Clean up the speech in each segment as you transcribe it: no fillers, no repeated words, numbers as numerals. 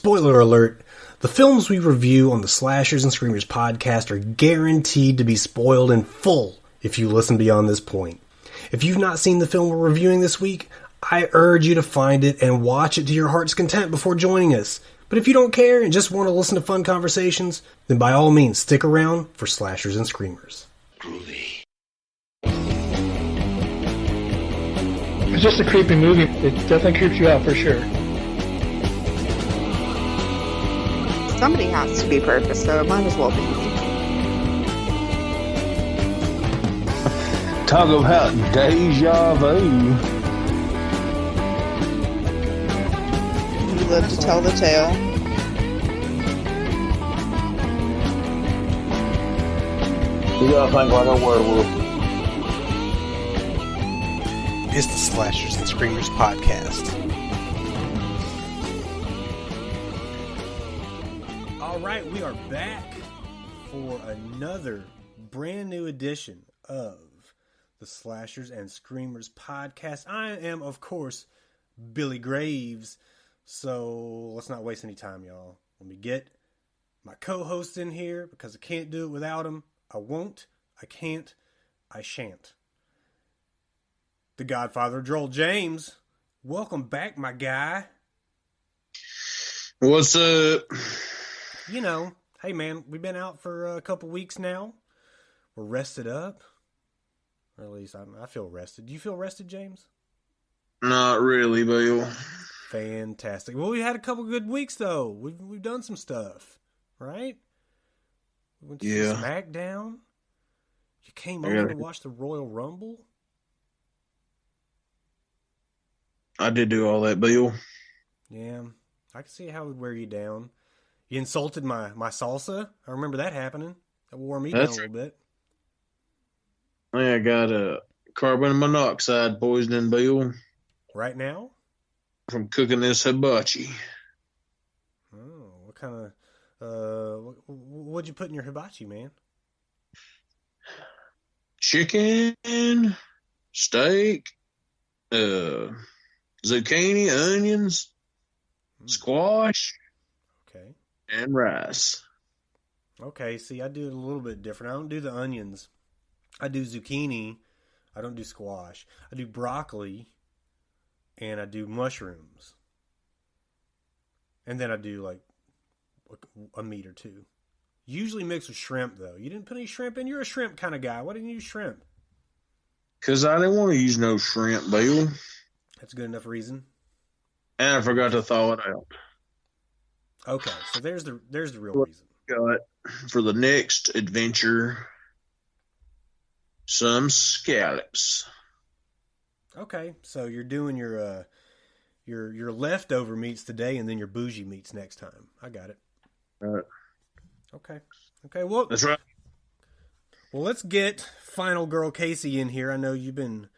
Spoiler alert, the films we review on the Slashers and Screamers podcast are guaranteed to be spoiled in full if you listen beyond this point. If you've not seen the film we're reviewing this week, I urge you to find it and watch it to your heart's content before joining us. But if you don't care and just want to listen to fun conversations, then by all means stick around for Slashers and Screamers. Groovy. It's just a creepy movie. It definitely creeps you out for sure. Somebody has to be perfect, so it might as well be me. Talk about deja vu. You live to tell the tale. You gotta think like a werewolf. It's the Slashers and Screamers podcast. All right, we are back for another brand new edition of the Slashers and Screamers podcast. I am, of course, Billy Graves. So let's not waste any time, y'all. Let me get my co-host in here because I can't do it without him. I won't, I can't, I shan't. The Godfather of Droll James. Welcome back, my guy. What's up? You know, hey man, we've been out for a couple weeks now. We're rested up. Or at least I feel rested. Do you feel rested, James? Not really, Bill. Fantastic. Well, we had a couple good weeks though. We've done some stuff, right? We went to SmackDown. You came over to watch the Royal Rumble. I did do all that, Bill. Yeah, I can see how it would wear you down. You insulted my salsa. I remember that happening. That wore me down a little bit. I got a carbon monoxide poisoning, Bill. Right now? From cooking this hibachi. Oh, what kind of, what'd you put in your hibachi, man? Chicken, steak, zucchini, onions, squash, okay, and rice. Okay, see, I do it a little bit different. I don't do the onions. I do zucchini. I don't do squash. I do broccoli, and I do mushrooms. And then I do, like a meat or two. Usually mixed with shrimp, though. You didn't put any shrimp in? You're a shrimp kind of guy. Why didn't you use shrimp? Because I didn't want to use no shrimp, Bill. That's a good enough reason. And I forgot to thaw it out. Okay, so there's the real reason. Got for the next adventure some scallops. Okay, so you're doing your leftover meats today, and then your bougie meats next time. I got it. Okay. Well, that's right. Well, let's get Final Girl Casey in here. I know you've been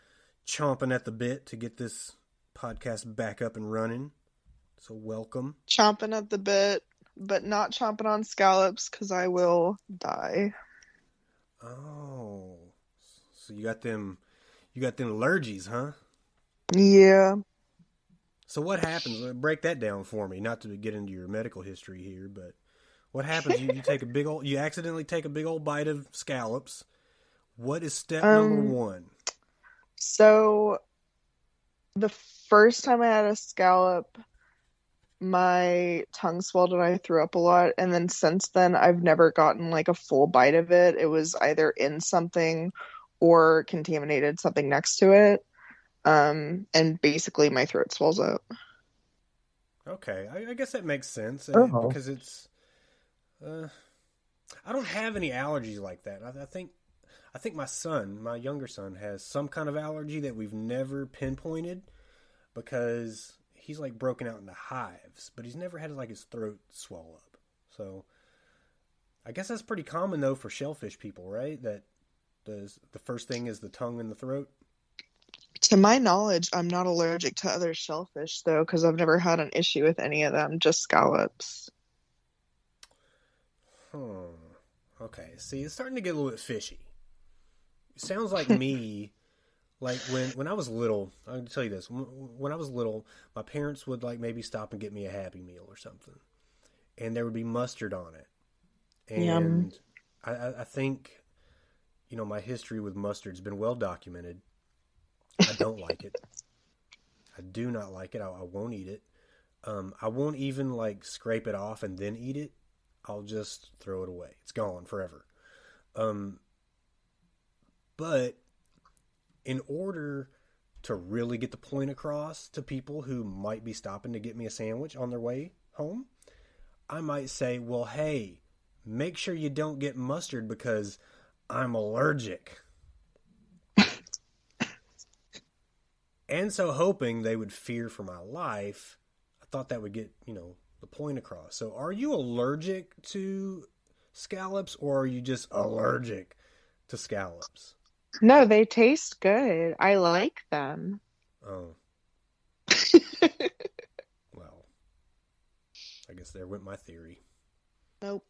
chomping at the bit to get this podcast back up and running. So welcome. Chomping at the bit, but not chomping on scallops because I will die. Oh, so you got them allergies, huh? Yeah. So what happens? Break that down for me. Not to get into your medical history here, but what happens? You accidentally take a big old bite of scallops. What is step number one? So the first time I had a scallop, my tongue swelled and I threw up a lot. And then since then, I've never gotten like a full bite of it. It was either in something or contaminated something next to it. And basically my throat swells up. Okay, I guess that makes sense Uh-huh. because it's. I don't have any allergies like that. I think my younger son, has some kind of allergy that we've never pinpointed because he's like broken out into hives, but he's never had like his throat swell up. So I guess that's pretty common though for shellfish people, right? That the first thing is the tongue and the throat. To my knowledge, I'm not allergic to other shellfish though, because I've never had an issue with any of them, just scallops. Okay, see, it's starting to get a little bit fishy. It sounds like me, like when I was little, I'll tell you this, when I was little, my parents would like maybe stop and get me a Happy Meal or something. and there would be mustard on it. Yum. And I think, my history with mustard's been well documented. I don't like it. I do not like it. I won't eat it. I won't even like scrape it off and then eat it. I'll just throw it away. It's gone forever. But in order to really get the point across to people who might be stopping to get me a sandwich on their way home, I might say, well, hey, make sure you don't get mustard because I'm allergic. And so hoping they would fear for my life, I thought that would get, the point across. So are you allergic to scallops or are you just allergic to scallops? No, they taste good. I like them. Oh. Well, I guess there went my theory. Nope.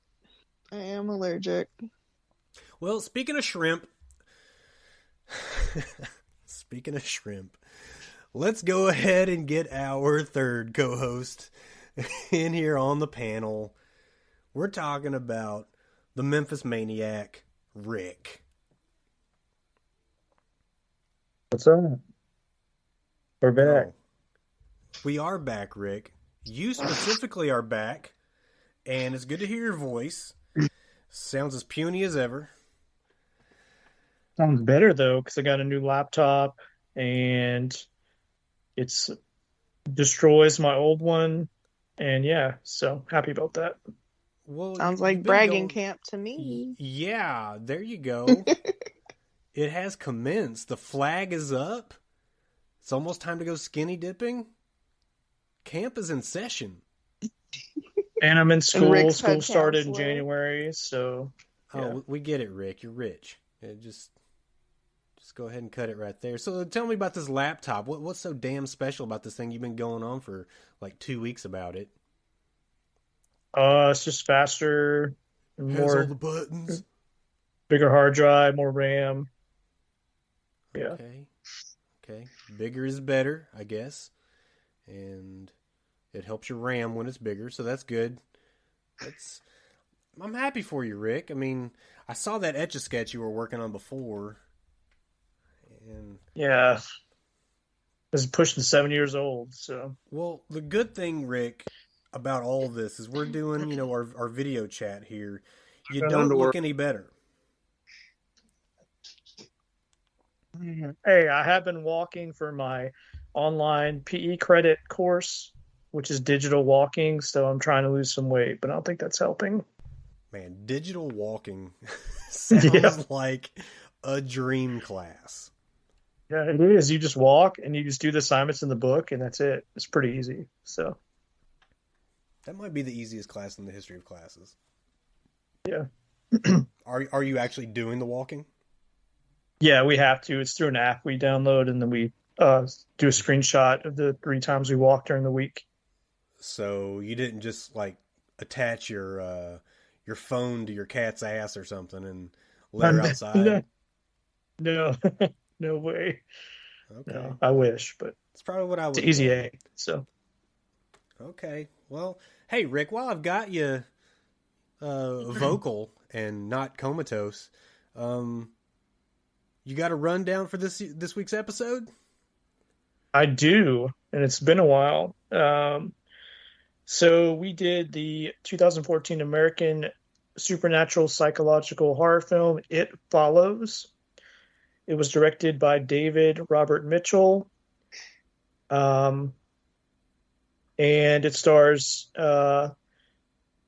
I am allergic. Well, speaking of shrimp, let's go ahead and get our third co-host in here on the panel. We're talking about the Memphis Maniac, Rick. What's up? We're back. Oh, we are back, Rick. You specifically are back, and it's good to hear your voice. Sounds as puny as ever. Sounds better though, because I got a new laptop and it's destroys my old one. And yeah, so happy about that. Well, Sounds like bragging camp to me. Yeah, there you go. It has commenced. The flag is up. It's almost time to go skinny dipping. Camp is in session. And I'm in school. Rick's School head started in counselor. January, so yeah. Oh, we get it, Rick. You're rich. Yeah, just go ahead and cut it right there. So tell me about this laptop. What's so damn special about this thing? You've been going on for like 2 weeks about it. It's just faster, Has more all the buttons. bigger hard drive, more RAM. Yeah. Okay. Bigger is better, I guess. And it helps your RAM when it's bigger, so that's good. I'm happy for you, Rick. I mean, I saw that Etch-a-Sketch you were working on before. And Yeah. It's pushing 7 years old, so. well, the good thing, Rick, about all this is we're doing, our video chat here. You don't look any better. Hey, I have been walking for my online PE credit course, which is digital walking, so I'm trying to lose some weight, but I don't think that's helping. Man, digital walking sounds like a dream class. Yeah, it is. You just walk and you just do the assignments in the book, and that's it. It's pretty easy. So That might be the easiest class in the history of classes. yeah. Are you actually doing the walking? Yeah, we have to. It's through an app we download, and then we do a screenshot of the 3 times we walk during the week. So you didn't just like attach your phone to your cat's ass or something and let her outside? No, no way. Okay. No, I wish, but it's probably what I would. it's easy A. So okay. Well, hey Rick, while I've got you vocal and not comatose, you got a rundown for this week's episode? I do, and it's been a while. So we did the 2014 American supernatural psychological horror film, It Follows. It was directed by David Robert Mitchell. And it stars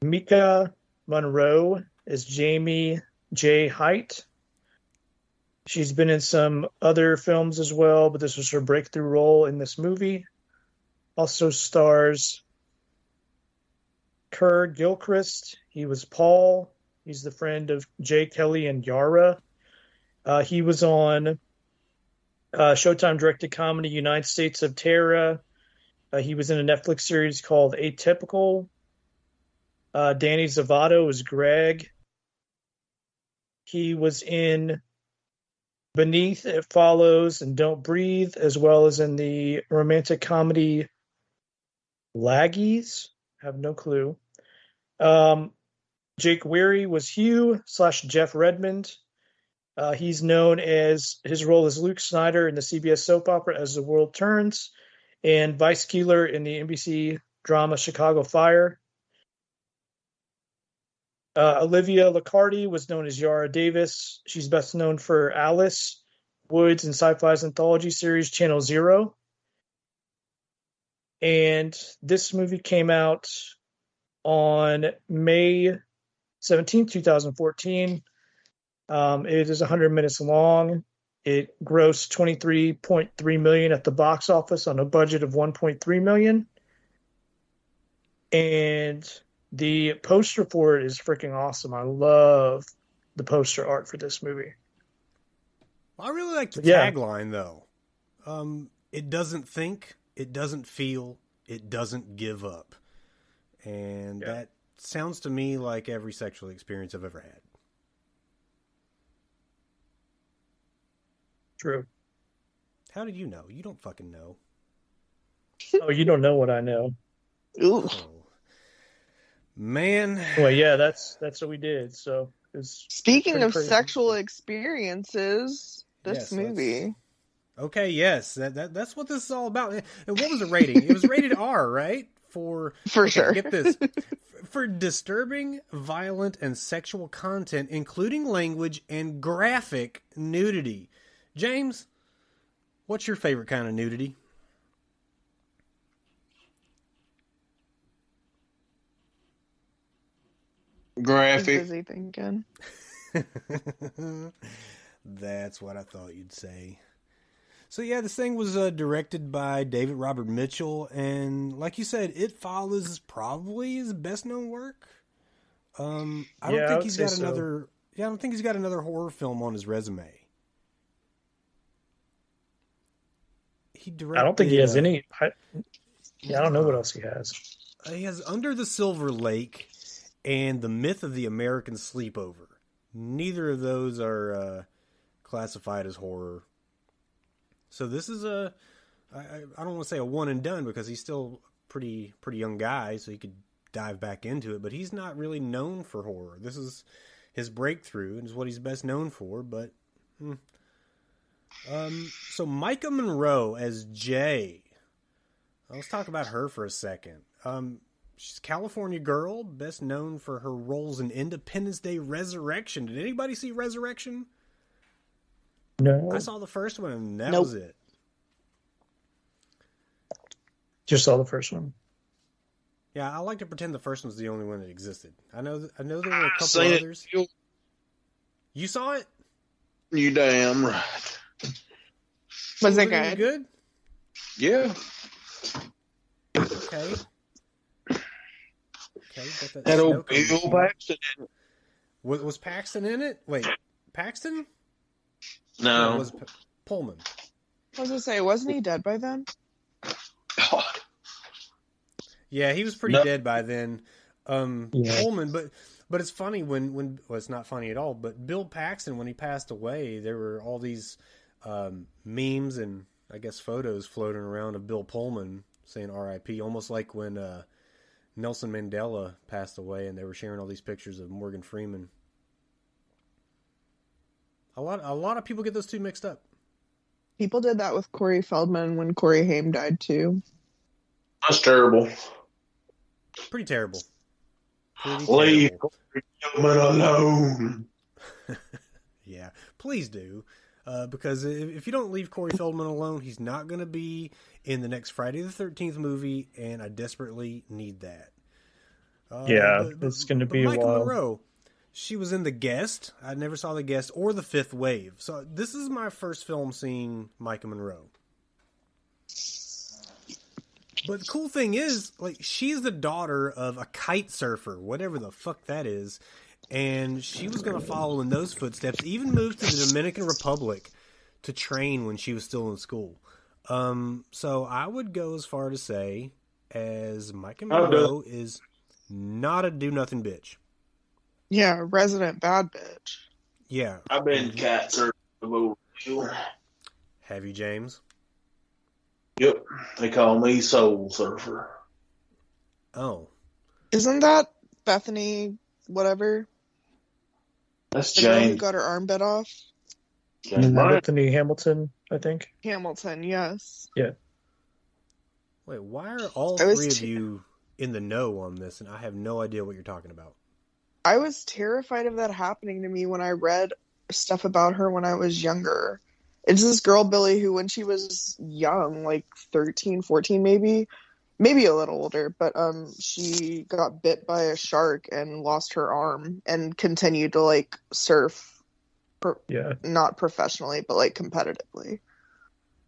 Mika Monroe as Jamie J. Height. She's been in some other films as well, but this was her breakthrough role in this movie. Also stars Kerr Gilchrist. He was Paul. He's the friend of Jay Kelly and Yara. He was on Showtime directed comedy United States of Terror. He was in a Netflix series called Atypical. Danny Zavato is Greg. He was in Beneath, It Follows, and Don't Breathe, as well as in the romantic comedy Laggies. I have no clue. Jake Weary was Hugh / Jeff Redmond. He's known as his role as Luke Snyder in the CBS soap opera As the World Turns, and Vice Keeler in the NBC drama Chicago Fire. Olivia Liccardi was known as Yara Davis. She's best known for Alice Woods in Sci-Fi's anthology series Channel Zero. And this movie came out on May 17, 2014. It is 100 minutes long. It grossed $23.3 million at the box office on a budget of $1.3 million. And the poster for it is freaking awesome. I love the poster art for this movie. I really like the tagline, though. It doesn't think, it doesn't feel, it doesn't give up. And that sounds to me like every sexual experience I've ever had. True. How did you know? You don't fucking know. Oh, you don't know what I know. Ooh. Oh. Man. Well, yeah, that's what we did. So speaking of sexual experiences, this movie. Okay, yes, that's what this is all about. And what was the rating? It was rated R, right? For sure. Get this. For disturbing, violent, and sexual content, including language and graphic nudity. James, what's your favorite kind of nudity? Graphic. Busy thinking. That's what I thought you'd say. So yeah, this thing was directed by David Robert Mitchell, and like you said, it follows probably his best known work. I don't think he's got another. Yeah, I don't think he's got another horror film on his resume. He directed. I don't think he has any. I don't know what else he has. He has Under the Silver Lake and The Myth of the American Sleepover. Neither of those are classified as horror. So this is I don't want to say a one and done because he's still pretty young guy, so he could dive back into it. But he's not really known for horror. This is his breakthrough and is what he's best known for. But so Micah Monroe as Jay. Let's talk about her for a second. She's a California girl, best known for her roles in Independence Day Resurrection. Did anybody see Resurrection? No. I saw the first one, and that Nope. was it. Just saw the first one. Yeah, I like to pretend the first one's the only one that existed. I know there were a couple Seen it. others. You saw it? You damn right. Was it any good? good? Yeah. Okay. Got that That snow old cone Bill machine. Paxton. Was Paxton in it? Wait, Paxton? No. It was Pullman. I was gonna say, wasn't he dead by then? God. Yeah, he was pretty No. dead by then. Yeah. Pullman, but it's funny when well, it's not funny at all. But Bill Paxton, when he passed away, there were all these memes and I guess photos floating around of Bill Pullman saying R.I.P. Almost like when Nelson Mandela passed away, and they were sharing all these pictures of Morgan Freeman. A lot of people get those two mixed up. People did that with Corey Feldman when Corey Haim died too. That's terrible. Pretty terrible. Leave Gilman alone. Yeah, please do. Because if you don't leave Corey Feldman alone, he's not going to be in the next Friday the 13th movie, and I desperately need that. It's going to be a Michael while. Monroe, she was in The Guest. I never saw The Guest or The Fifth Wave. So this is my first film seeing Micah Monroe. But the cool thing is, like, she's the daughter of a kite surfer, whatever the fuck that is. And she was going to follow in those footsteps, even moved to the Dominican Republic to train when she was still in school. So I would go as far to say as Micah Monroe is not a do-nothing bitch. Yeah, resident bad bitch. Yeah. I've been cat surfing. Have you, James? Yep. They call me Soul Surfer. Oh. Isn't that Bethany, whatever. That's The girl who James. got her arm bit off. James Bryant. Anthony Hamilton, I think. Hamilton, yes. Yeah. Wait, why are all I was three of you in the know on this, and I have no idea what you're talking about? I was terrified of that happening to me when I read stuff about her when I was younger. It's this girl, Billy, who when she was young, like 13, 14 maybe a little older, but she got bit by a shark and lost her arm and continued to like surf, Yeah. not professionally, but like competitively.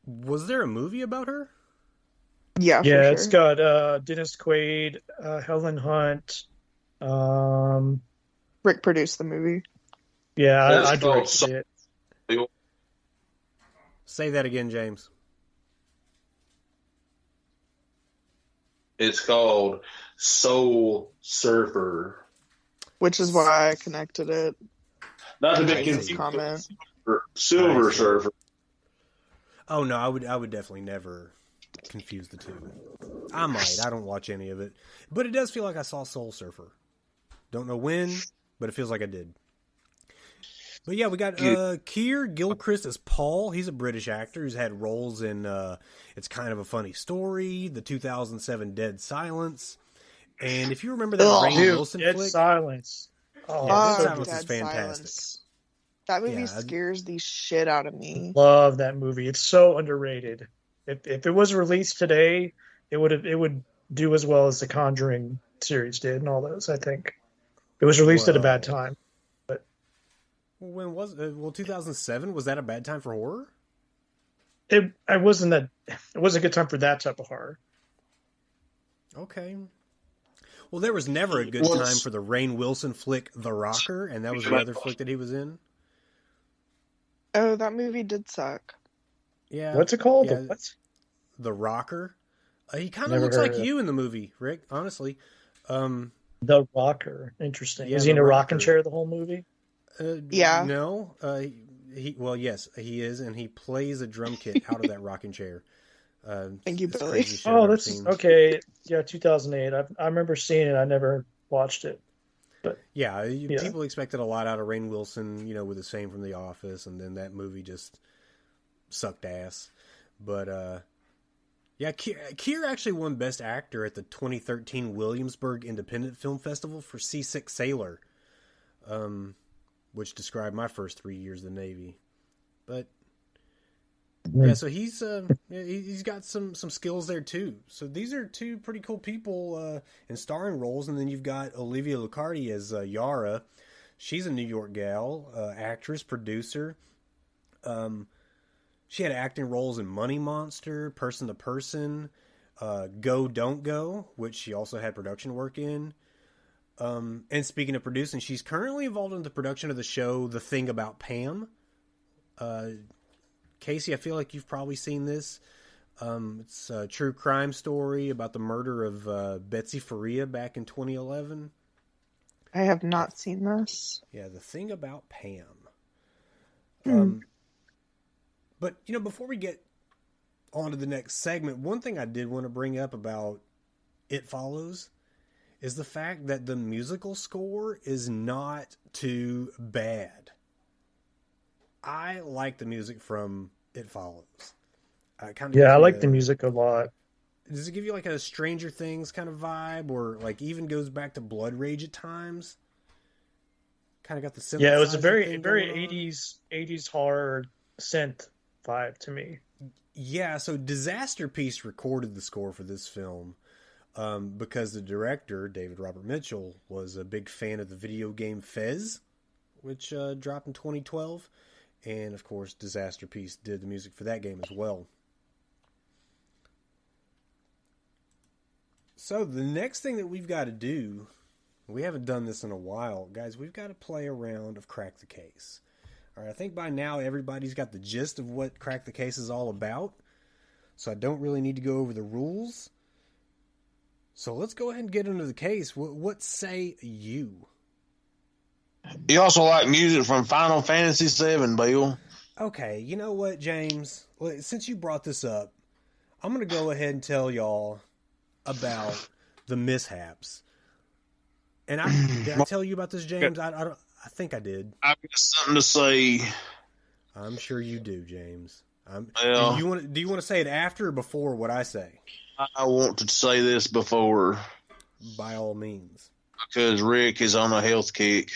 Was there a movie about her? Yeah, Yeah, for it's sure. got Dennis Quaid, Helen Hunt. Rick produced the movie. Yeah, That's I called directed it. Say that again, James. It's called Soul Surfer. Which is why I connected it. Not to be Nice confused comment. with Silver I see. Surfer. Oh no, I would definitely never confuse the two. I might. I don't watch any of it, but it does feel like I saw Soul Surfer. Don't know when, but it feels like I did. But yeah, we got Keir Gilchrist as Paul. He's a British actor who's had roles in It's Kind of a Funny Story, the 2007 Dead Silence, and if you remember that Ugh. Rainn Dude, Wilson Dead flick, Silence. Oh, Yeah, Dead so Silence good. is fantastic. That movie Yeah, scares the shit out of me. Love that movie. It's so underrated. If it was released today, it would do as well as the Conjuring series did and all those. I think it was released at a bad Well, time. when was 2007? Was that a bad time for horror? It wasn't a good time for that type of horror. Okay. Well, there was never a good time for the Rainn Wilson flick, The Rocker, and that was the other flick that he was in. Oh, that movie did suck. Yeah. What's it called? Yeah, What? The Rocker. He kind of Never looks heard like of it. you in the movie, Rick. Honestly. The Rocker. Interesting. Yeah, Is he in The a rocking Rocker. chair the whole movie? Yeah. No. Yes, he is, and he plays a drum kit out of that rocking chair. Thank you, it's the Billy. craziest shit I've Oh, ever that's seen. okay. Yeah, 2008. I remember seeing it. I never watched it. But Yeah, yeah. people expected a lot out of Rainn Wilson, with his fame from The Office, and then that movie just sucked ass. But yeah, Keir actually won Best Actor at the 2013 Williamsburg Independent Film Festival for Seasick Sailor, which described my first 3 years of the Navy. But yeah, so he's got some skills there too. So these are two pretty cool people in starring roles, and then you've got Olivia Lucardi as Yara. She's a New York gal, actress, producer. She had acting roles in Money Monster, Person to Person, Go Don't Go, which she also had production work in. And speaking of producing, she's currently involved in the production of the show The Thing About Pam. Casey, I feel like you've probably seen this. It's a true crime story about the murder of Betsy Faria back in 2011. I have not seen this. Yeah, The Thing About Pam. Hmm. But, before we get on to the next segment, one thing I did want to bring up about It Follows is the fact that the musical score is not too bad. I like the music from It Follows. Yeah, I like the music a lot. Does it give you like a Stranger Things kind of vibe, or like even goes back to Blood Rage at times? Kind of got the synthesizer. Yeah, it was a very thing very going on. 80s horror synth vibe to me. Yeah, so Disaster Piece recorded the score for this film because the director, David Robert Mitchell, was a big fan of the video game Fez, which dropped in 2012. And, of course, Disaster Piece did the music for that game as well. So the next thing that we've got to do, we haven't done this in a while, guys, we've got to play a round of Crack the Case. All right, I think by now everybody's got the gist of what Crack the Case is all about, so I don't really need to go over the rules. So let's go ahead and get into the case. What say you? You also like music from Final Fantasy VII, Bill. Okay, you know what, James? Since you brought this up, I'm going to go ahead and tell y'all about the mishaps And did I tell you about this, James? I think I did. I've got something to say. I'm sure you do, James. Well, do you want to say it after or before what I say? I want to say this before. By all means. Because Rick is on a health kick.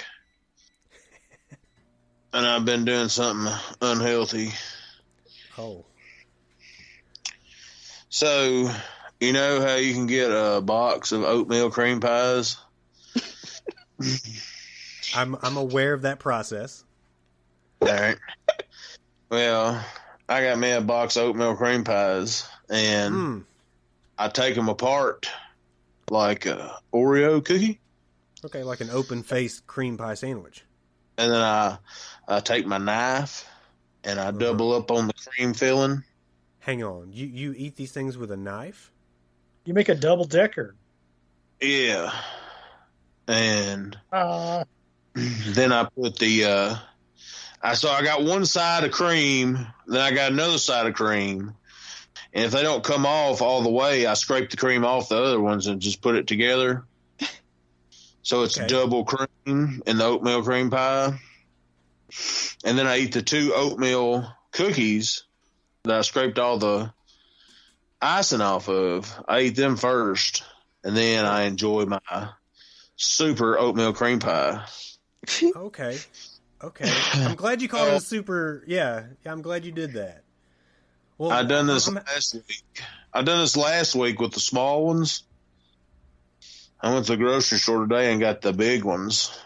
And I've been doing something unhealthy. Oh. So, you know how you can get a box of oatmeal cream pies? I'm aware of that process. All right. Well, I got me a box of oatmeal cream pies, and I take them apart like a Oreo cookie. Okay, like an open-faced cream pie sandwich. And then I take my knife, and I double up on the cream filling. Hang on. You eat these things with a knife? You make a double-decker. Yeah. And then I put so I got one side of cream, then I got another side of cream. And if they don't come off all the way, I scrape the cream off the other ones and just put it together. So it's double cream in the oatmeal cream pie. And then I eat the 2 oatmeal cookies that I scraped all the icing off of. I eat them first, and then I enjoy my super oatmeal cream pie. Okay. I'm glad you called it a super. Yeah, I'm glad you did that. Well, I done this last week. I done this last week with the small ones. I went to the grocery store today and got the big ones.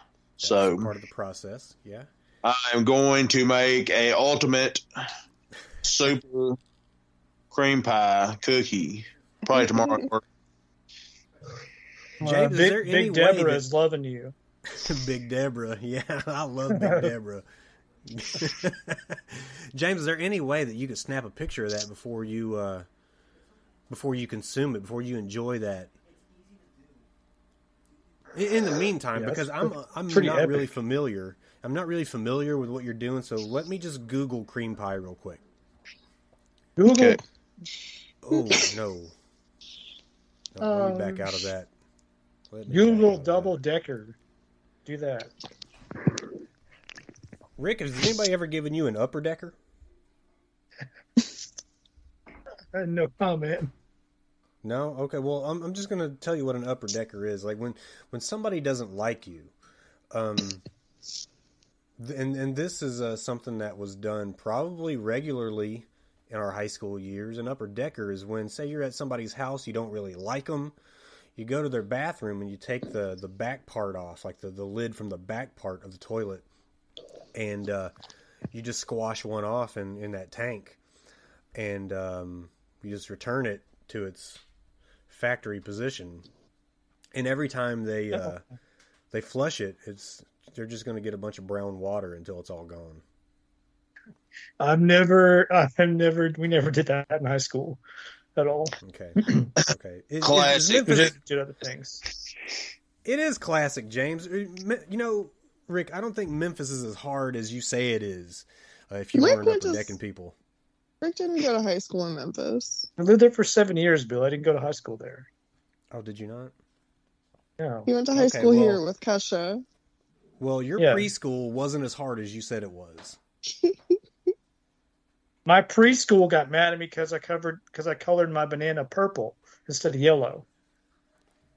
That's part of the process. Yeah. I'm going to make a ultimate super cream pie cookie probably tomorrow. James, is there any Big Deborah is loving you. Big Deborah, yeah, I love Big Deborah. James, is there any way that you could snap a picture of that before you consume it, before you enjoy that? In the meantime, because I'm not really familiar. I'm not really familiar with what you're doing, so let me just Google cream pie real quick. Google. Okay. Oh no! Let me back out of that. Google double-decker. Do that. Rick, has anybody ever given you an upper decker? No comment. No? Okay, well, I'm just going to tell you what an upper decker is. Like, when somebody doesn't like you, and this is something that was done probably regularly in our high school years. An upper decker is when, say you're at somebody's house, you don't really like them, you go to their bathroom and you take the back part off, like the lid from the back part of the toilet, and you just squash one off in that tank, and you just return it to its factory position. And every time they flush it, they're just going to get a bunch of brown water until it's all gone. We never did that in high school at all. Okay. Classic. We just did other things. It is classic, James. You know, Rick, I don't think Memphis is as hard as you say it is. If you weren't upper decking people. Rick didn't go to high school in Memphis. I lived there for 7 years, Bill. I didn't go to high school there. Oh, did you not? No. He went to high school here with Kesha. Well, your preschool wasn't as hard as you said it was. My preschool got mad at me because I colored my banana purple instead of yellow.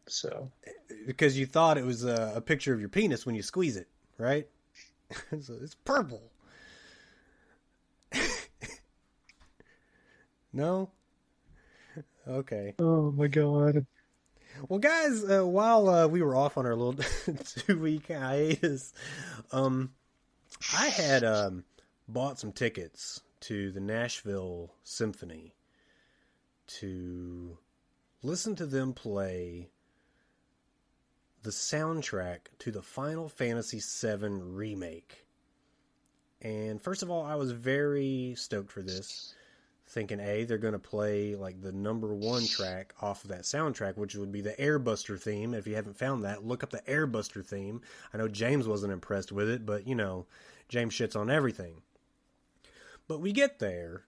So because you thought it was a picture of your penis when you squeeze it, right? So it's purple. No? Okay. Oh my God. Well, guys, while we were off on our little 2-week hiatus, I had bought some tickets to the Nashville Symphony to listen to them play the soundtrack to the Final Fantasy VII Remake. And first of all, I was very stoked for this, thinking, they're going to play like the number 1 track off of that soundtrack, which would be the Airbuster theme. If you haven't found that, look up the Airbuster theme. I know James wasn't impressed with it, but, you know, James shits on everything. But we get there,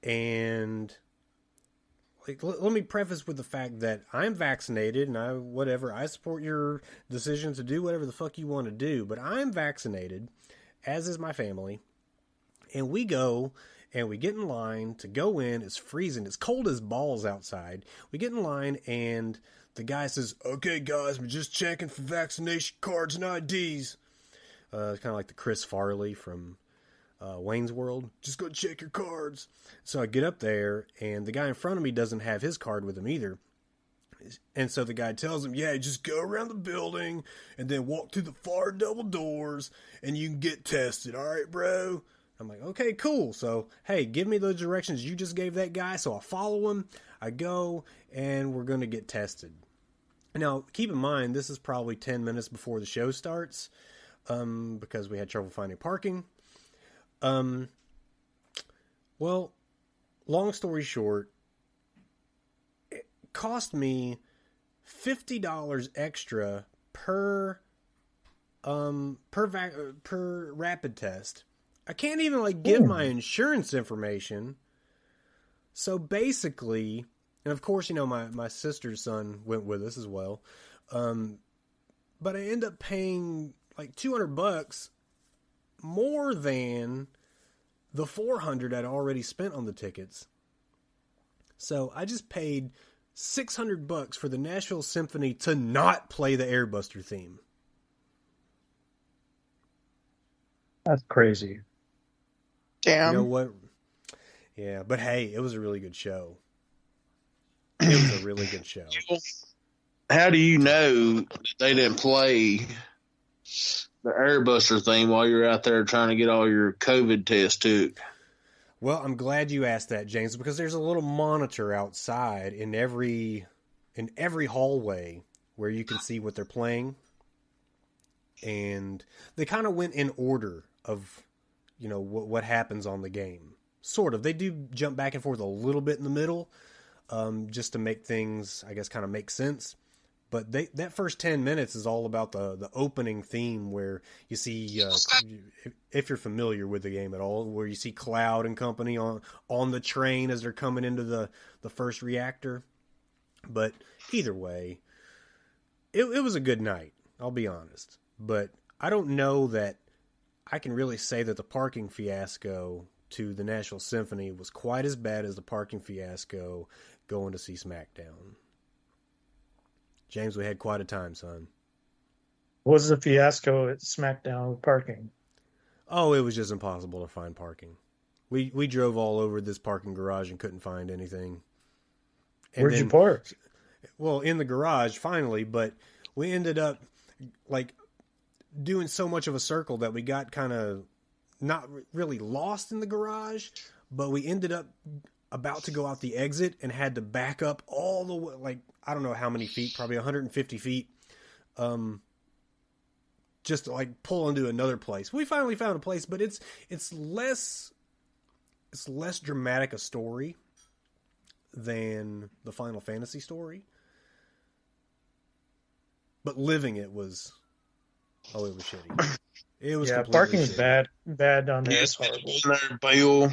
and let me preface with the fact that I'm vaccinated and I support your decision to do whatever the fuck you want to do, but I'm vaccinated, as is my family, and we go and we get in line to go in. It's freezing. It's cold as balls outside. We get in line and the guy says, "Okay, guys, we're just checking for vaccination cards and IDs." It's kind of like the Chris Farley from Wayne's World. "Just go check your cards." So I get up there, and the guy in front of me doesn't have his card with him either. And so the guy tells him, "Yeah, just go around the building and then walk through the far double doors and you can get tested. All right, bro?" I'm like, "Okay, cool." So, hey, give me those directions you just gave that guy. So I follow him. I go, and we're going to get tested. Now, keep in mind, this is probably 10 minutes before the show starts because we had trouble finding parking. Well, long story short, it cost me $50 extra per rapid test. I can't even give my insurance information. So basically, and of course, my sister's son went with us as well. But I end up paying like $200 more than the $400 I'd already spent on the tickets. So I just paid $600 for the Nashville Symphony to not play the Airbuster theme. That's crazy. Damn. You know what? Yeah, but hey, it was a really good show. It was a really good show. How do you know that they didn't play the Airbuster theme while you're out there trying to get all your COVID tests took? Well, I'm glad you asked that, James, because there's a little monitor outside in every hallway where you can see what they're playing. And they kind of went in order of, what happens on the game. Sort of. They do jump back and forth a little bit in the middle, just to make things, I guess, kind of make sense. But that first 10 minutes is all about the opening theme where you see, if you're familiar with the game at all, where you see Cloud and company on the train as they're coming into the first reactor. But either way, it was a good night, I'll be honest. But I don't know that I can really say that the parking fiasco to the Nashville Symphony was quite as bad as the parking fiasco going to see SmackDown. James, we had quite a time, son. What was the fiasco at SmackDown with parking? Oh, it was just impossible to find parking. We drove all over this parking garage and couldn't find anything. And Where'd you park? Well, in the garage, finally, but we ended up, doing so much of a circle that we got kind of not really lost in the garage, but we ended up about to go out the exit and had to back up all the way, I don't know how many feet, probably 150 feet, just to pull into another place. We finally found a place, but it's less dramatic a story than the Final Fantasy story. But living it was shitty. It was parking is shitty. bad down there. It's horrible.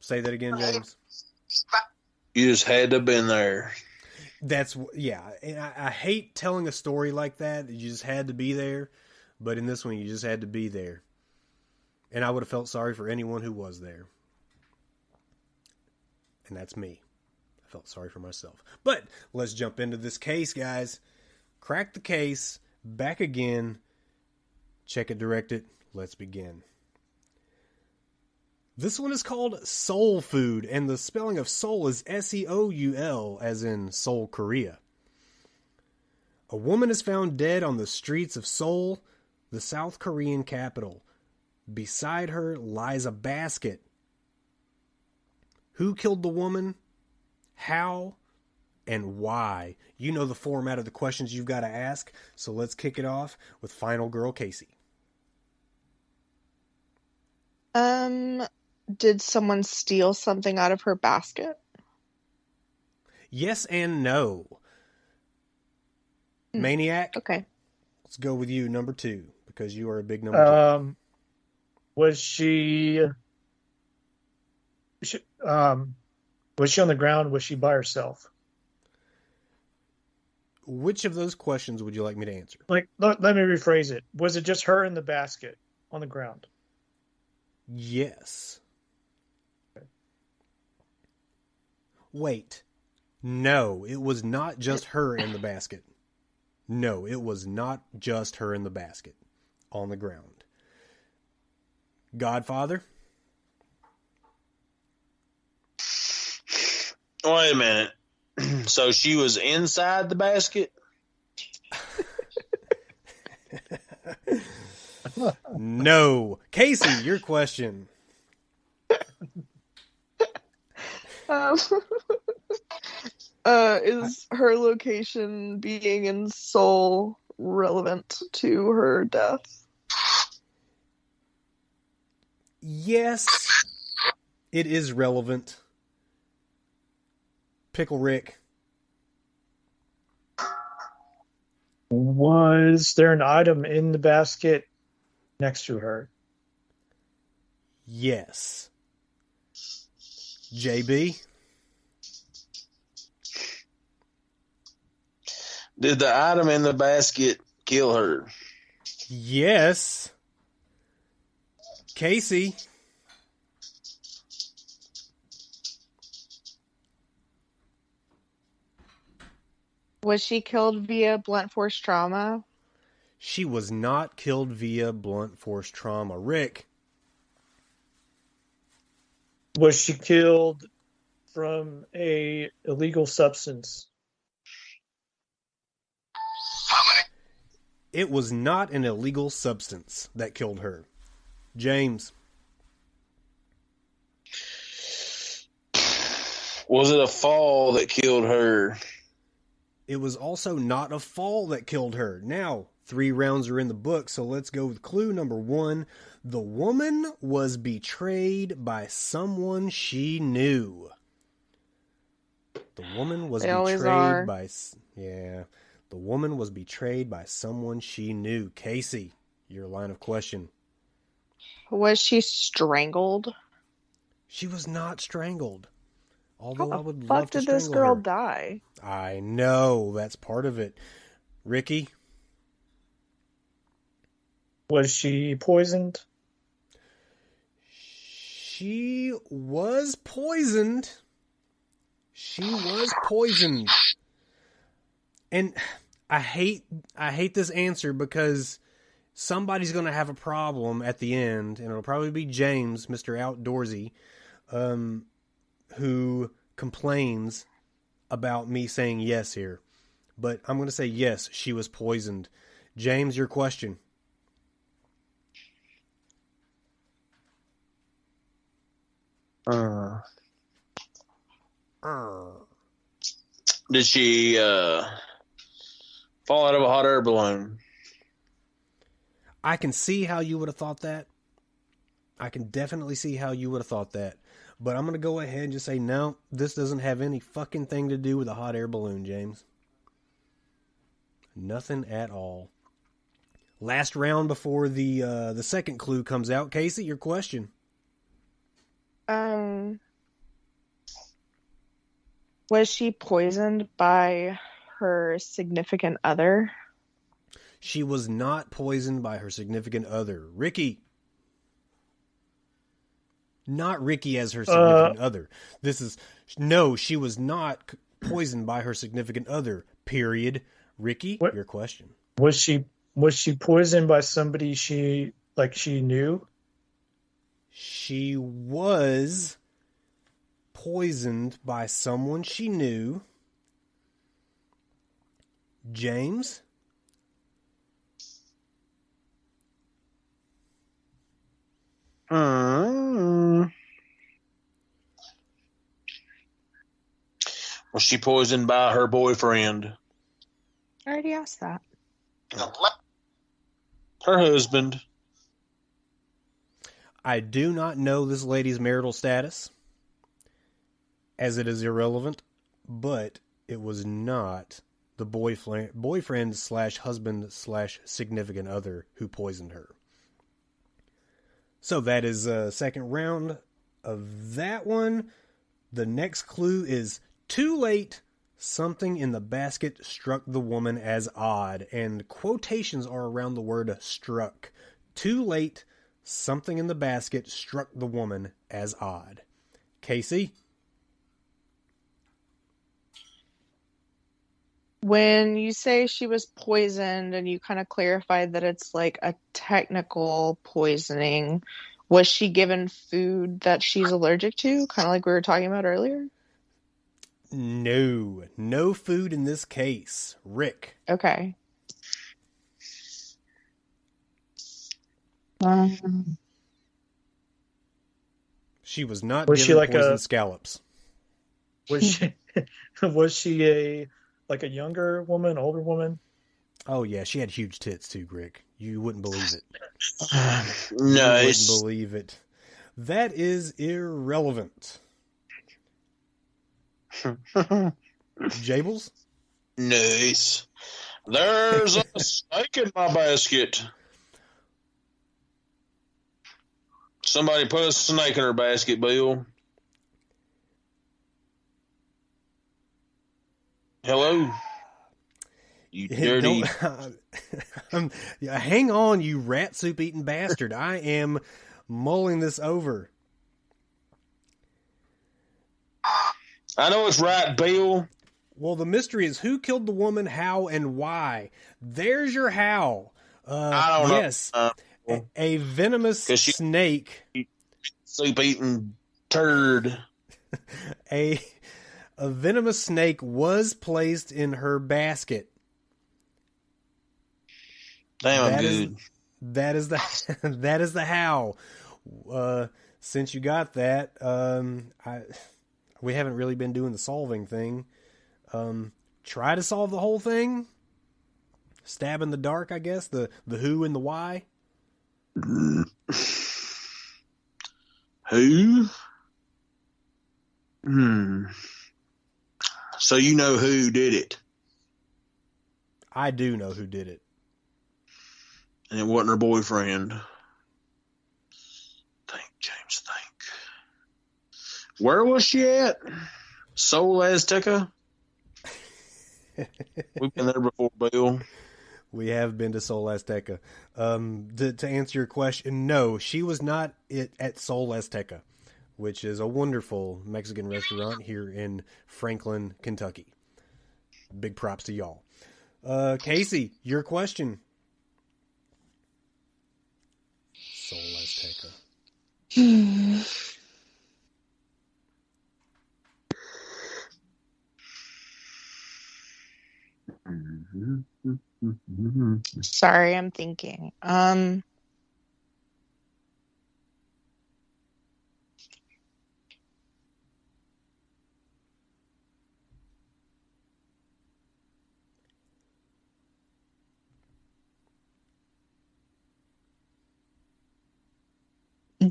Say that again, James. You just had to have been there. And I hate telling a story like that. You just had to be there. But in this one, you just had to be there. And I would have felt sorry for anyone who was there. And that's me. I felt sorry for myself. But let's jump into this case, guys. Crack the case. Back again. Check it, direct it. Let's begin. This one is called Soul Food, and the spelling of soul is Seoul, as in Seoul, Korea. A woman is found dead on the streets of Seoul, the South Korean capital. Beside her lies a basket. Who killed the woman? How? And why? You know the format of the questions you've got to ask, so let's kick it off with Final Girl Casey. Did someone steal something out of her basket? Yes and no. Maniac? Okay. Let's go with you, number 2, because you are a big number 2. Was she Was she on the ground? Was she by herself? Which of those questions would you like me to answer? Like, let me rephrase it. Was it just her in the basket on the ground? Yes. Wait. No, it was not just her in the basket. No, it was not just her in the basket on the ground. Godfather? Wait a minute. So she was inside the basket? No. Casey, your question. Is her location being in Seoul relevant to her death? Yes, it is relevant. Pickle Rick. Was there an item in the basket next to her? Yes. JB? Did the item in the basket kill her? Yes. Casey? Was she killed via blunt force trauma? She was not killed via blunt force trauma. Rick? Was she killed from a illegal substance? It was not an illegal substance that killed her. James? Was it a fall that killed her? It was also not a fall that killed her. Now, 3 rounds are in the book, so let's go with clue number 1. The woman was betrayed by someone she knew. The woman was betrayed by... Yeah. The woman was betrayed by someone she knew. Casey, your line of question. Was she strangled? She was not strangled. Although How I would the love fuck to did this strangle girl her. die? I know. That's part of it. Ricky? Was she poisoned? She was poisoned. She was poisoned. And I hate this answer because somebody's going to have a problem at the end, and it'll probably be James, Mr. Outdoorsy, who complains about me saying yes here. But I'm going to say yes, she was poisoned. James, your question. Did she fall out of a hot air balloon? I can see how you would have thought that. I can definitely see how you would have thought that. But I'm going to go ahead and just say, no, this doesn't have any fucking thing to do with a hot air balloon, James. Nothing at all. Last round before the second clue comes out. Casey, your question. Was she poisoned by her significant other? She was not poisoned by her significant other. Ricky. Not Ricky as her significant other. No, she was not poisoned by her significant other. Period. Ricky, your question. Was she poisoned by somebody she knew? She was poisoned by someone she knew. James? Was she poisoned by her boyfriend? I already asked that. Her husband. I do not know this lady's marital status, as it is irrelevant, but it was not the boyfriend slash husband slash significant other who poisoned her. So that is second round of that one. The next clue is too late. Something in the basket struck the woman as odd, and quotations are around the word struck. Too late. Something in the basket struck the woman as odd. Casey? When you say she was poisoned and you kind of clarified that it's like a technical poisoning, was she given food that she's allergic to? Kind of like we were talking about earlier? No. No food in this case. Rick? Okay. She was not Was given she like poisoned scallops. Was she a younger woman, older woman? Oh, yeah, she had huge tits too, Rick. You wouldn't believe it. No, You wouldn't believe it. That is irrelevant. Jables? Nice. There's a snake in my basket. Somebody put a snake in her basket, Bill. Hello? You dirty... Hang on, you rat soup eating bastard. I am mulling this over. I know it's right, Bill. Well, the mystery is who killed the woman, how, and why. There's your how. I don't know. Yes, a venomous snake. Soup eating turd. A venomous snake was placed in her basket. Damn, I'm good. That is the how. Since you got that, we haven't really been doing the solving thing. Try to solve the whole thing. Stab in the dark, I guess. The who and the why. Who? So you know who did it? I do know who did it. And it wasn't her boyfriend. Think, James, think. Where was she at? Seoul, Azteca? We've been there before, Bill. We have been to Seoul, Azteca. To answer your question, no, she was not at Seoul, Azteca, which is a wonderful Mexican restaurant here in Franklin, Kentucky. Big props to y'all. Casey, your question. Seoul, Azteca. Sorry, I'm thinking.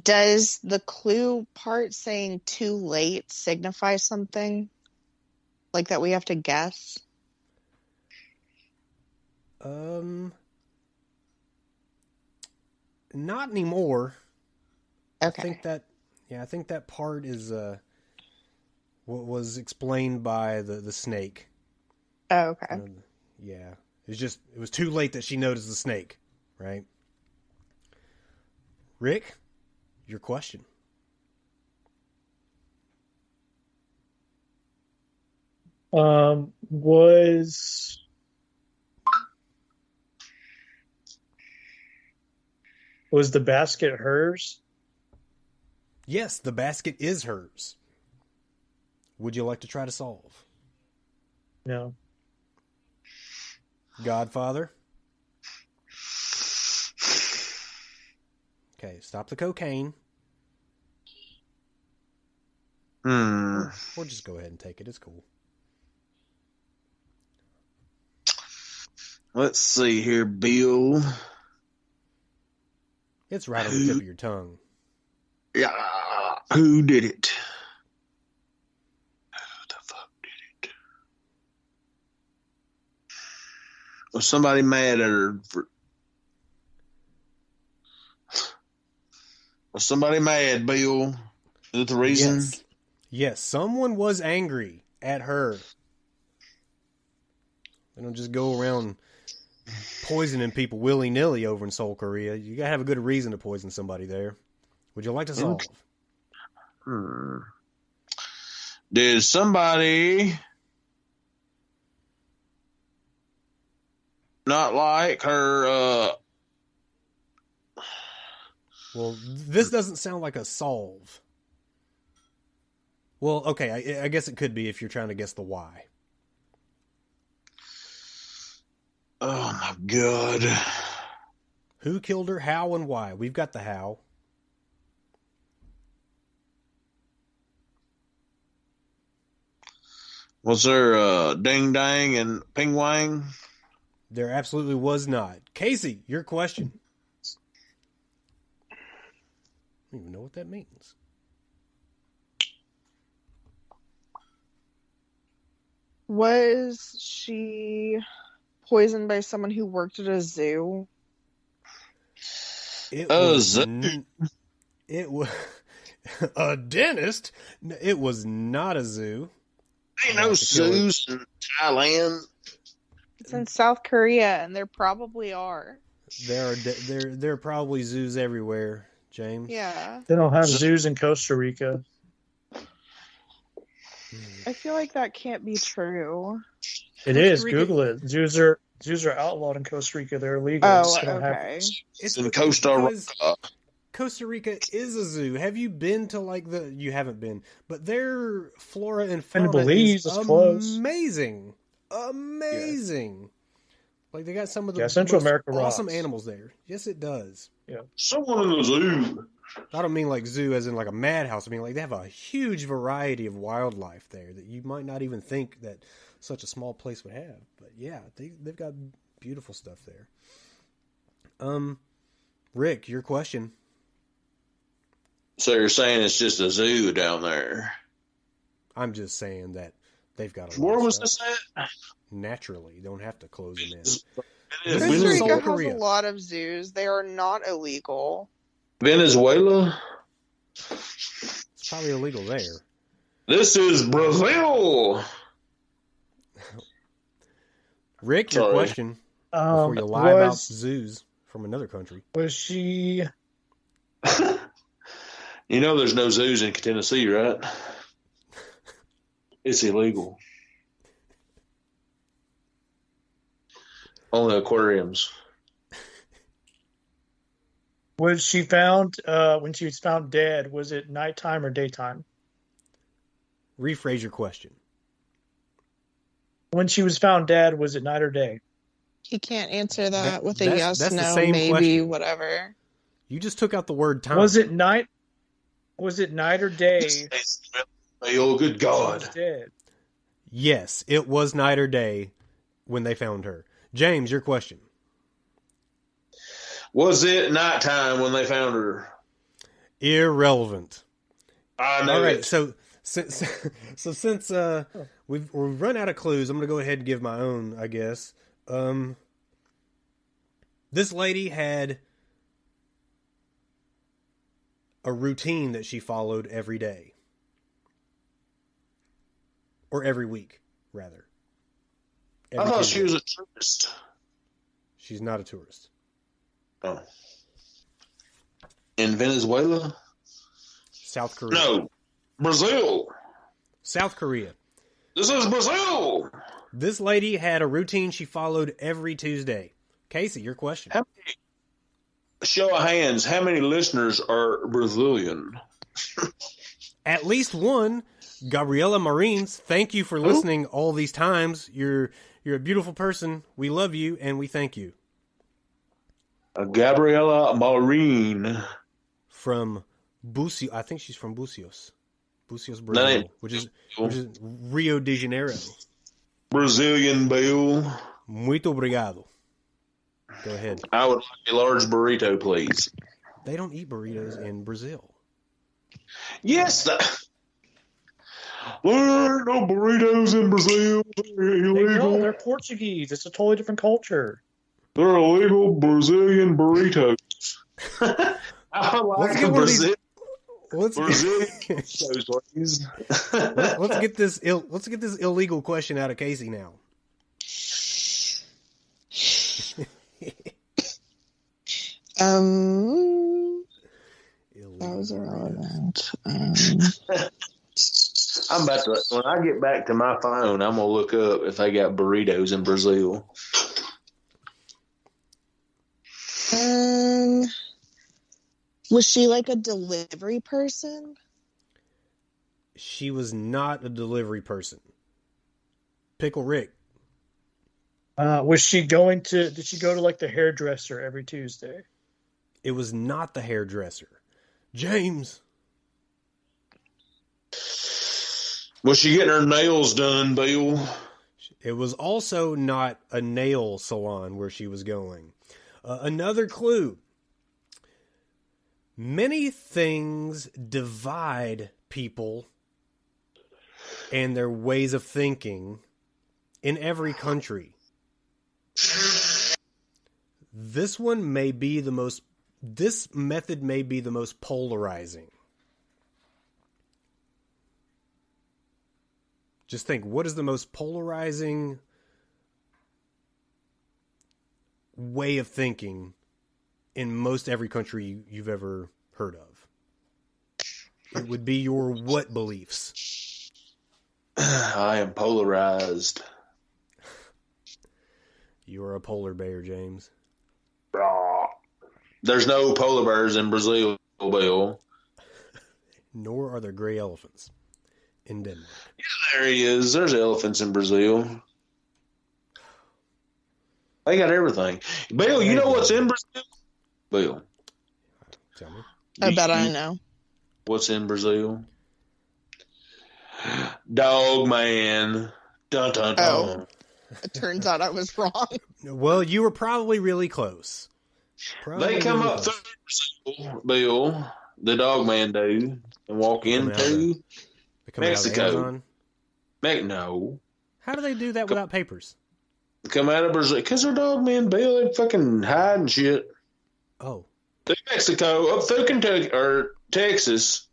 Does the clue part saying too late signify something? Like that we have to guess? Not anymore. Okay. I think that part is what was explained by the snake. Oh, okay. Yeah. It was too late that she noticed the snake, right? Rick, your question. Was the basket hers? Yes, the basket is hers. Would you like to try to solve? No. Godfather? Okay, stop the cocaine. Or just go ahead and take it. It's cool. Let's see here, Bill. It's right on the tip of your tongue. Yeah, who did it? Who the fuck did it? Was somebody mad at her? Was somebody mad, Bill? Is that the reason? Yes, someone was angry at her. They don't just go around poisoning people willy-nilly over in Seoul, Korea. You gotta have a good reason to poison somebody there. Would you like to solve? Did somebody not like her? Well, this doesn't sound like a solve. Well, okay, I guess it could be if you're trying to guess the why. Oh my God. Who killed her, how, and why? We've got the how. Was there ding dang and ping wang? There absolutely was not. Casey, your question. I don't even know what that means. Was she poisoned by someone who worked at a zoo? It was a dentist. It was not a zoo. Ain't no zoos in Thailand. It's in South Korea, and there probably are. There are probably zoos everywhere, James. Yeah. They don't have zoos in Costa Rica. I feel like that can't be true. It is. Google it. Zoos are outlawed in Costa Rica. They're illegal. Oh, okay. It's in Costa Rica. Costa Rica is a zoo. Have you been to you haven't been, but their flora and fauna Belize is close. Amazing. Amazing. Like they got some of the Central most America awesome rocks. animals there. Yes, it does. Yeah. Someone in the zoo. I don't mean like zoo as in like a madhouse. I mean like they have a huge variety of wildlife there that you might not even think that such a small place would have. But yeah, they've got beautiful stuff there. Rick, your question. So you're saying it's just a zoo down there? I'm just saying that they've got a lot Where of was stuff. this at? Naturally, you don't have to close them in. Costa This is Rica South has Korea. a lot of zoos. They are not illegal. Venezuela? It's probably illegal there. This is Brazil. Rick, your Sorry. question before you lie about Was zoos from another country. she? You know there's no zoos in Tennessee, right? It's illegal. Only aquariums. Was she found when she was found dead? Was it nighttime or daytime? Rephrase your question. When she was found dead, was it night or day? He can't answer that with a That's yes, the no, same maybe, question. whatever. You just took out the word time. Was it night? Was it night or day? Oh, good God. She was dead. Yes, it was night or day when they found her. James, your question. Was it nighttime when they found her? Irrelevant. I know All right, it. so since we've run out of clues, I'm going to go ahead and give my own, I guess. This lady had a routine that she followed every day. Or every week, rather. I thought she was a tourist. She's not a tourist. Oh. In Venezuela? South Korea. No. Brazil. South Korea. This is Brazil. This lady had a routine she followed every Tuesday. Casey, your question. How many, show of hands, how many listeners are Brazilian? At least one. Gabriela Marines, thank you for listening all these times. You're a beautiful person. We love you and we thank you. Gabriela Marine. From Bucios. I think she's from Bucios. Bucios, Brazil, which is Rio de Janeiro. Brazilian Bill. Muito obrigado. Go ahead. I would like a large burrito, please. They don't eat burritos in Brazil. Yes. There ain't no burritos in Brazil. They're illegal. They're Portuguese. It's a totally different culture. They're illegal Brazilian burritos. I like Let's get one of these. Brazil. let's get this illegal question out of Casey now. That was irrelevant. I'm about to. When I get back to my phone, I'm gonna look up if they got burritos in Brazil. Was she like a delivery person? She was not a delivery person. Pickle Rick. Was she going to? Did she go to like the hairdresser every Tuesday? It was not the hairdresser. James. Was she getting her nails done, Bill? It was also not a nail salon where she was going. Another clue. Many things divide people and their ways of thinking in every country. This method may be the most polarizing. Just think, what is the most polarizing way of thinking in most every country you've ever heard of? It would be your what beliefs? I am polarized. You are a polar bear, James. There's no polar bears in Brazil, Bill. Nor are there gray elephants in Denmark. Yeah, there he is. There's elephants in Brazil. They got everything. Bill, you know what's in Brazil? Bill. Tell me. I bet I know. What's in Brazil? Dog man. Dun, dun, dun. Oh. It turns out I was wrong. Well, you were probably really close. They come up through Brazil, Bill, the dog man do, and walk into Mexico. No. How do they do that without papers? Come out of Brazil. Because they're dog men, Bill. They fucking hide and shit. Oh. Through Mexico, up through Kentucky, or Texas,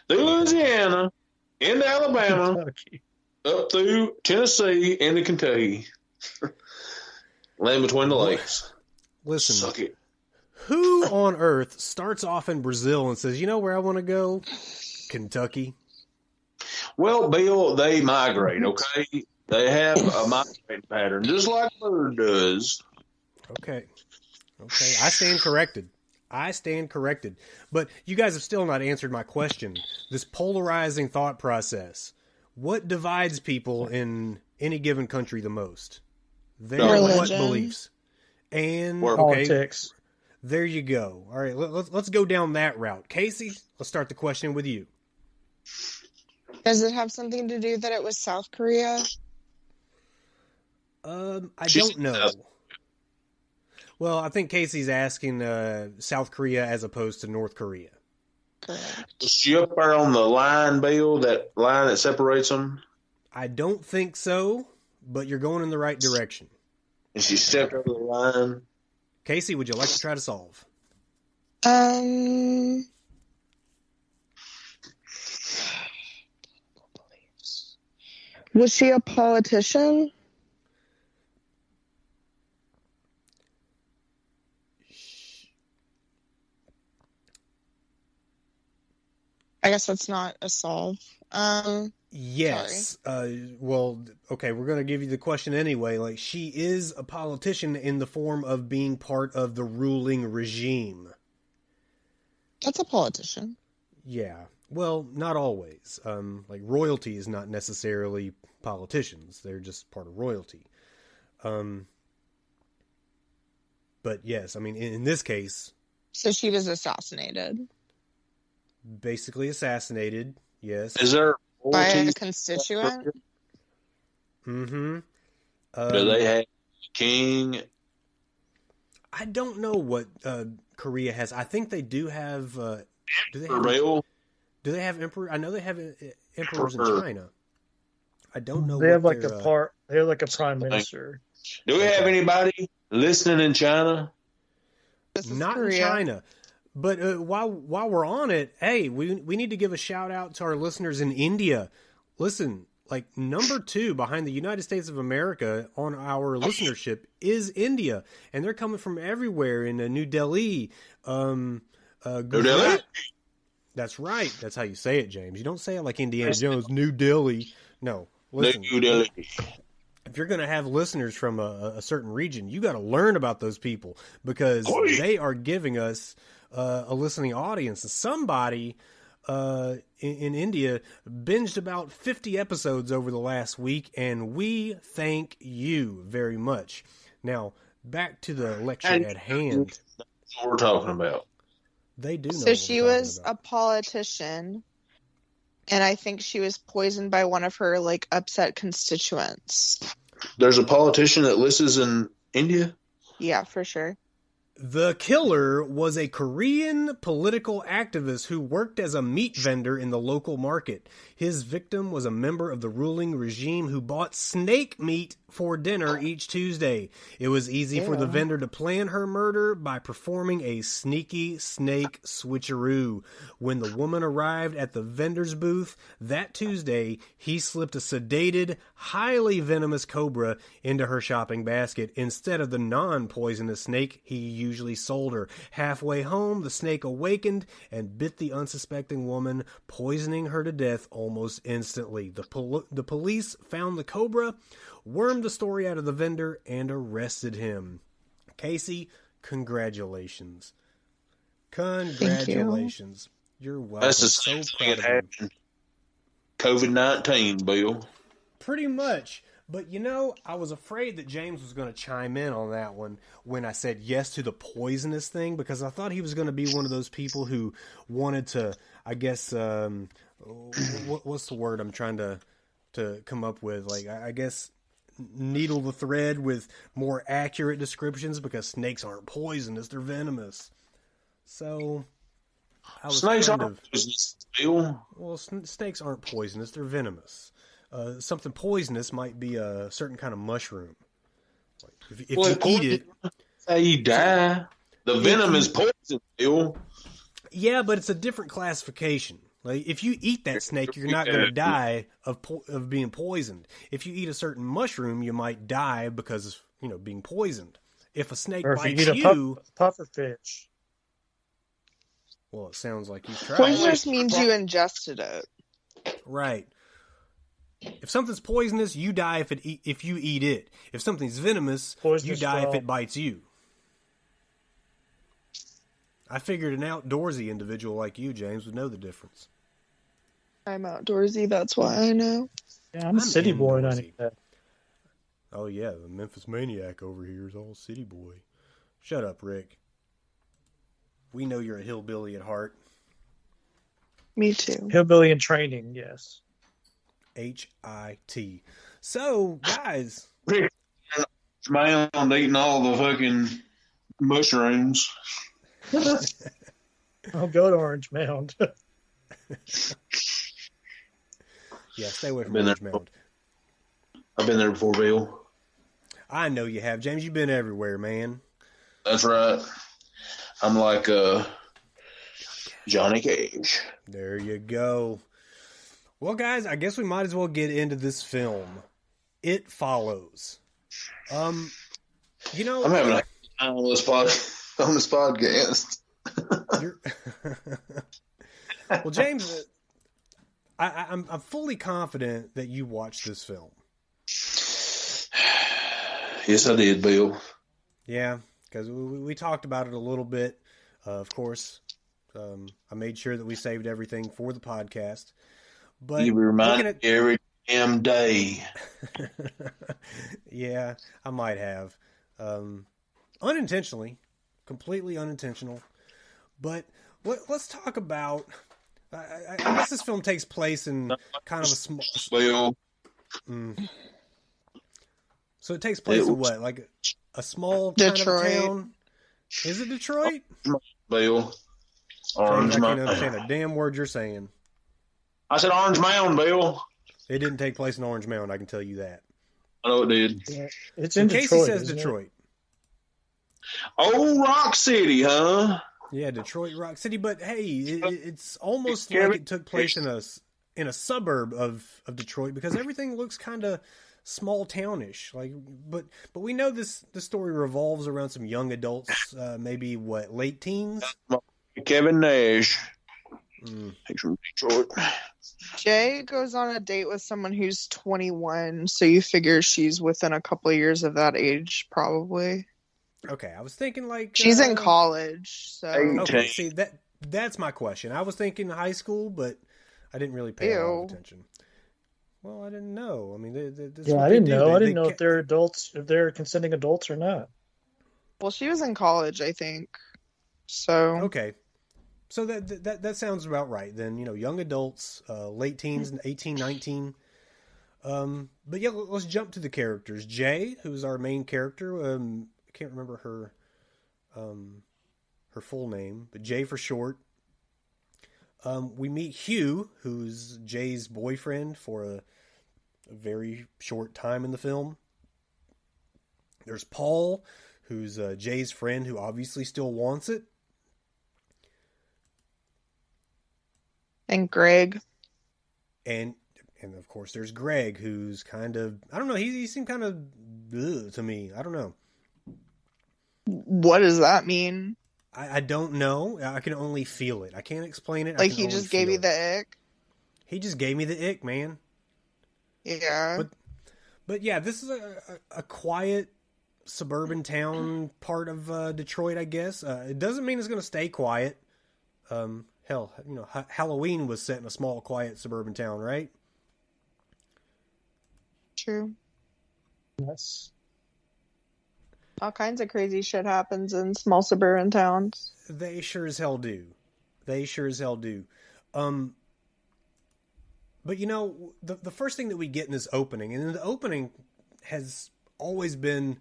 through Louisiana, into Alabama, Kentucky. Up through Tennessee, into Kentucky. Land between the lakes. Listen. Suck it. Who on earth starts off in Brazil and says, you know where I want to go? Kentucky. Well, Bill, they migrate, okay? They have a migrating pattern, just like a bird does. Okay. I stand corrected. But you guys have still not answered my question. This polarizing thought process. What divides people in any given country the most? Their what beliefs? And politics. There you go. All right, let's go down that route. Casey, let's start the question with you. Does it have something to do that it was South Korea? I don't know. Well, I think Casey's asking South Korea as opposed to North Korea. Correct. Was she up there on the line, Bill, that line that separates them? I don't think so, but you're going in the right direction. And she stepped over the line? Casey, would you like to try to solve? Was she a politician? I guess that's not a solve. Yes. Well, okay, we're going to give you the question anyway. Like, she is a politician in the form of being part of the ruling regime. That's a politician. Yeah. Well, not always. Like, royalty is not necessarily politicians. They're just part of royalty. But yes, I mean, in this case... So she was assassinated. Basically assassinated, yes. Is there by a constituent? Mm-hmm. Do they have a king? I don't know what Korea has. I think they do have... do they have emperor? I know they have emperors in China. I don't know. They have like They have like a prime minister. Do we have anybody listening in China? Not in China, But while we're on it, hey, we need to give a shout out to our listeners in India. Listen, like number 2 behind the United States of America on our listenership is India, and they're coming from everywhere in New Delhi. New Delhi? That's right. That's how you say it, James. You don't say it like Indiana Jones, New Delhi. No, listen. New Delhi. If you're going to have listeners from a certain region, you got to learn about those people because they are giving us a listening audience. And somebody in India binged about 50 episodes over the last week, and we thank you very much. Now, back to the lecture at hand. That's what we're talking about. They do know. So she was a politician, and I think she was poisoned by one of her like upset constituents. There's a politician that lives in India? Yeah, for sure. The killer was a Korean political activist who worked as a meat vendor in the local market. His victim was a member of the ruling regime who bought snake meat for dinner each Tuesday. It was easy for the vendor to plan her murder by performing a sneaky snake switcheroo. When the woman arrived at the vendor's booth that Tuesday, he slipped a sedated, highly venomous cobra into her shopping basket instead of the non-poisonous snake he usually sold her. Halfway home, the snake awakened and bit the unsuspecting woman, poisoning her to death almost instantly. The police found the cobra, wormed the story out of the vendor, and arrested him. Casey, congratulations. Congratulations. You're welcome. That's the so same proud thing that of you. happened. COVID-19, Bill. Pretty much. But, you know, I was afraid that James was going to chime in on that one when I said yes to the poisonous thing, because I thought he was going to be one of those people who wanted to, I guess, what's the word I'm trying to come up with? Like, I guess, needle the thread with more accurate descriptions, because snakes aren't poisonous, they're venomous. So, I was Snakes aren't poisonous, Bill. Well, snakes aren't poisonous, they're venomous. Something poisonous might be a certain kind of mushroom. Like if you eat it, how you die. The venom is poison, Bill. Yeah, but it's a different classification. Like if you eat that snake, you're not going to die of being poisoned. If you eat a certain mushroom, you might die because of being poisoned. If a snake bites you, puffer fish. Well, it sounds like you've tried. Poisonous means you ingested it. Right. If something's poisonous, you die if you eat it. If something's venomous, you die if it bites you. I figured an outdoorsy individual like you, James, would know the difference. I'm outdoorsy, that's why I know. Yeah, I'm a city boy. Oh yeah, the Memphis Maniac over here is all city boy. Shut up, Rick. We know you're a hillbilly at heart. Me too. Hillbilly in training, yes. HIT. So, guys. Man, I'm eating all the fucking mushrooms. I'll go to Orange Mound. Yeah, stay away from Orange Mound. I've been there before, Bill. I know you have, James. You've been everywhere, man. That's right. I'm like Johnny Cage. There you go. Well, guys, I guess we might as well get into this film. It Follows. I'm having a time on this podcast. Well, James, I'm fully confident that you watched this film. Yes, I did, Bill. Yeah, because we talked about it a little bit. Of course, I made sure that we saved everything for the podcast. But you remind me every damn day. Yeah, I might have. Unintentionally. Completely unintentional. But let's talk about... I guess this film takes place in kind of a small... So it takes place in what? Like a small Detroit. kind of town? Is it Detroit? Bill. I can't understand a damn word you're saying. I said Orange Mound, Bill. It didn't take place in Orange Mound, I can tell you that. I know it did. Yeah, it's in Detroit. Casey says Detroit. Old Rock City, huh? Yeah, Detroit Rock City, but hey, it's almost like it took place in a suburb of Detroit because everything looks kind of small townish. Like, but we know the story revolves around some young adults, maybe late teens. Kevin Nash. He's from Detroit. Jay goes on a date with someone who's 21, so you figure she's within a couple of years of that age, probably. Okay, I was thinking like she's in college, so okay. See that's my question. I was thinking high school, but I didn't really pay a lot of attention. Well, I didn't know. I mean, I didn't know. I didn't know if they're adults, if they're consenting adults or not. Well, she was in college, I think. So okay, so that sounds about right. Then young adults, late teens, 18, 19. But yeah, let's jump to the characters. Jay, who's our main character. I can't remember her full name, but Jay for short. We meet Hugh, who's Jay's boyfriend for a very short time in the film. There's Paul, who's Jay's friend, who obviously still wants it. And Greg. And of course there's Greg, who's kind of, I don't know, he seemed kind of to me. I don't know. What does that mean? I don't know. I can only feel it. I can't explain it. Like he just gave you the ick? He just gave me the ick, man. Yeah. But yeah, this is a quiet suburban town part of Detroit, I guess. It doesn't mean it's going to stay quiet. Hell, Halloween was set in a small, quiet suburban town, right? True. Yes. All kinds of crazy shit happens in small suburban towns. They sure as hell do. But the first thing that we get in this opening, and the opening has always been,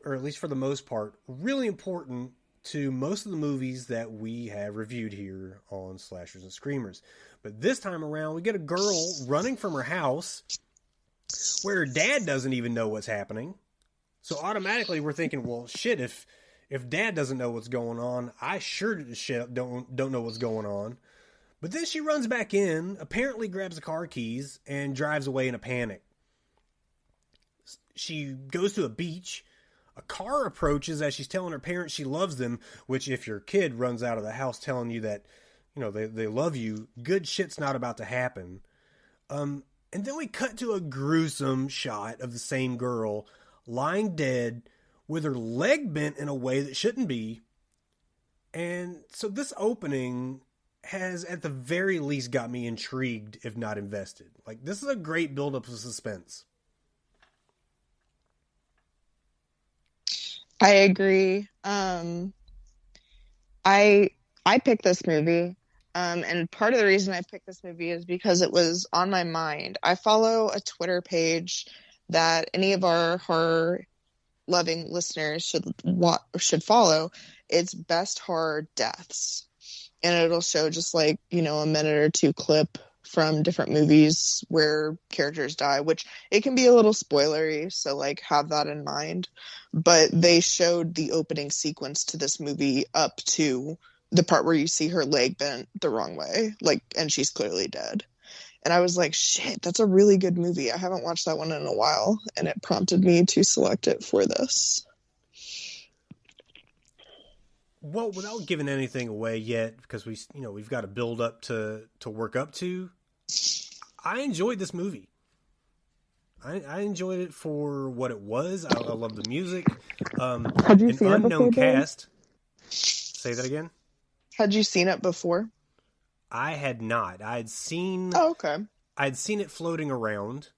or at least for the most part, really important to most of the movies that we have reviewed here on Slashers and Screamers. But this time around, we get a girl running from her house where her dad doesn't even know what's happening. So automatically we're thinking, well, shit, if dad doesn't know what's going on, I sure as shit don't know what's going on. But then she runs back in, apparently grabs the car keys, and drives away in a panic. She goes to a beach. A car approaches as she's telling her parents she loves them, which if your kid runs out of the house telling you that, they love you, good shit's not about to happen. And then we cut to a gruesome shot of the same girl lying dead with her leg bent in a way that shouldn't be. And so this opening has at the very least got me intrigued, if not invested. Like, this is a great buildup of suspense. I agree. I picked this movie, and part of the reason I picked this movie is because it was on my mind. I follow a Twitter page that any of our horror-loving listeners should follow. It's Best Horror Deaths, and it'll show just like a minute or two clip from different movies where characters die, which it can be a little spoilery, so like have that in mind. But they showed the opening sequence to this movie up to the part where you see her leg bent the wrong way, and she's clearly dead. And I was like, shit, that's a really good movie. I haven't watched that one in a while, and it prompted me to select it for this. Well, without giving anything away yet, because we've got to build up to work up to, I enjoyed this movie. I enjoyed it for what it was. I love the music. Had you seen it before, cast. Say that again? Had you seen it before? I had not. I'd seen... Oh, okay. I'd seen it floating around,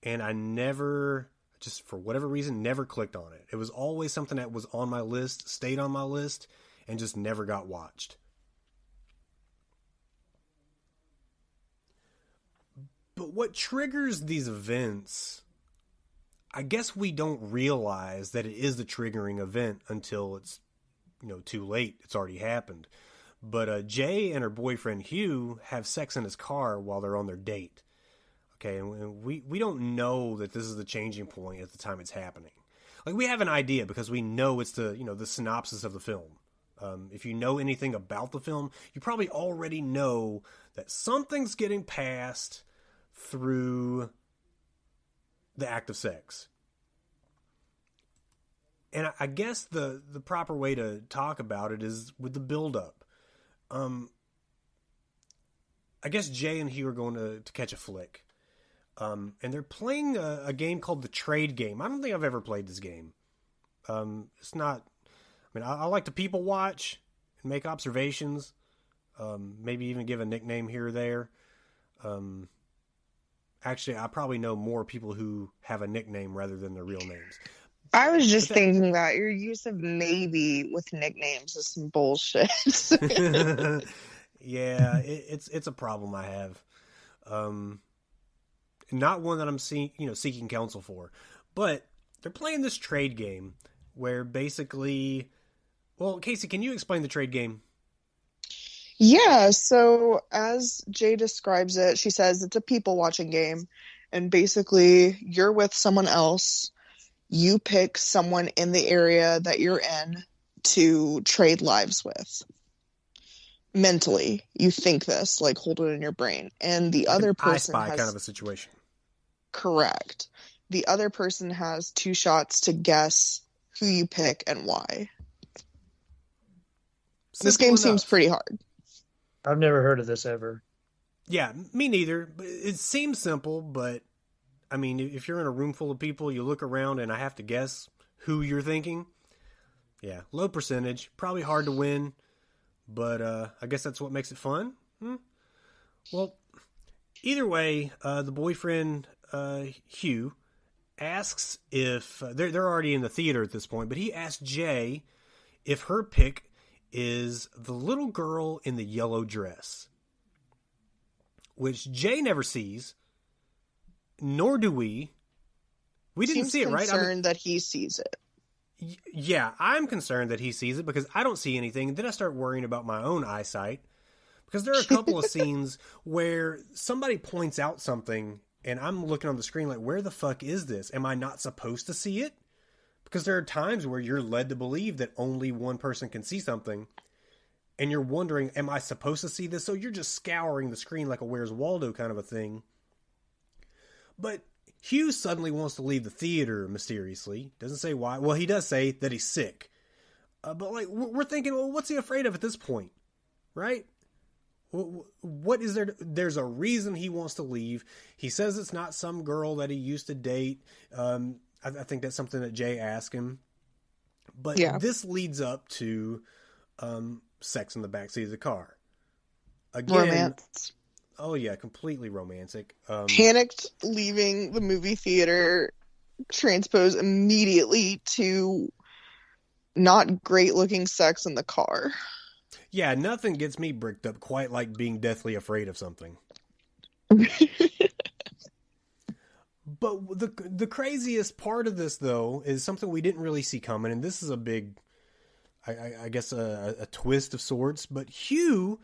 and I never, just for whatever reason, never clicked on it. It was always something that was on my list, stayed on my list, and just never got watched. But what triggers these events, I guess we don't realize that it is the triggering event until it's, too late. It's already happened. But Jay and her boyfriend Hugh have sex in his car while they're on their date. Okay, and we don't know that this is the changing point at the time it's happening. Like, we have an idea because we know it's the synopsis of the film. If you know anything about the film, you probably already know that something's getting passed through the act of sex. And I guess the proper way to talk about it is with the build-up. I guess Jay and Hugh are going to catch a flick. And they're playing a game called the Trade Game. I don't think I've ever played this game. It's not... I mean, I like to people watch and make observations. Maybe even give a nickname here or there. Actually, I probably know more people who have a nickname rather than their real names. I was just thinking that your use of maybe with nicknames is some bullshit. Yeah, it's a problem I have. Not one that I'm seeking counsel for. But they're playing this trade game where basically... Well, Casey, can you explain the trade game? Yeah, so as Jay describes it, she says it's a people watching game. And basically, you're with someone else. You pick someone in the area that you're in to trade lives with. Mentally, you think this, like hold it in your brain. And the other person I Spy has... kind of a situation. Correct. The other person has 2 shots to guess who you pick and why. This game seems pretty hard. I've never heard of this ever. Yeah, me neither. It seems simple, but I mean, if you're in a room full of people, you look around and I have to guess who you're thinking. Yeah, low percentage, probably hard to win, but I guess that's what makes it fun. Well, either way, the boyfriend, Hugh, asks if they're already in the theater at this point, but he asks Jay if her pick is the little girl in the yellow dress, which Jay never sees, nor do we. We didn't see it, right? I'm concerned that he sees it. Yeah, I'm concerned that he sees it because I don't see anything. And then I start worrying about my own eyesight because there are a couple of scenes where somebody points out something and I'm looking on the screen like, where the fuck is this? Am I not supposed to see it? Because there are times where you're led to believe that only one person can see something. And you're wondering, am I supposed to see this? So you're just scouring the screen like a Where's Waldo kind of a thing. But Hugh suddenly wants to leave the theater mysteriously. Doesn't say why. Well, he does say that he's sick. But like we're thinking, well, what's he afraid of at this point? Right? What is there? There's a reason he wants to leave. He says it's not some girl that he used to date. I think that's something that Jay asked him. But This leads up to sex in the backseat of the car. Again, romance. Oh, yeah, completely romantic. Panicked leaving the movie theater, transpose immediately to not great-looking sex in the car. Yeah, nothing gets me bricked up quite like being deathly afraid of something. But the craziest part of this, though, is something we didn't really see coming, and this is a big, I guess, a twist of sorts. But Hugh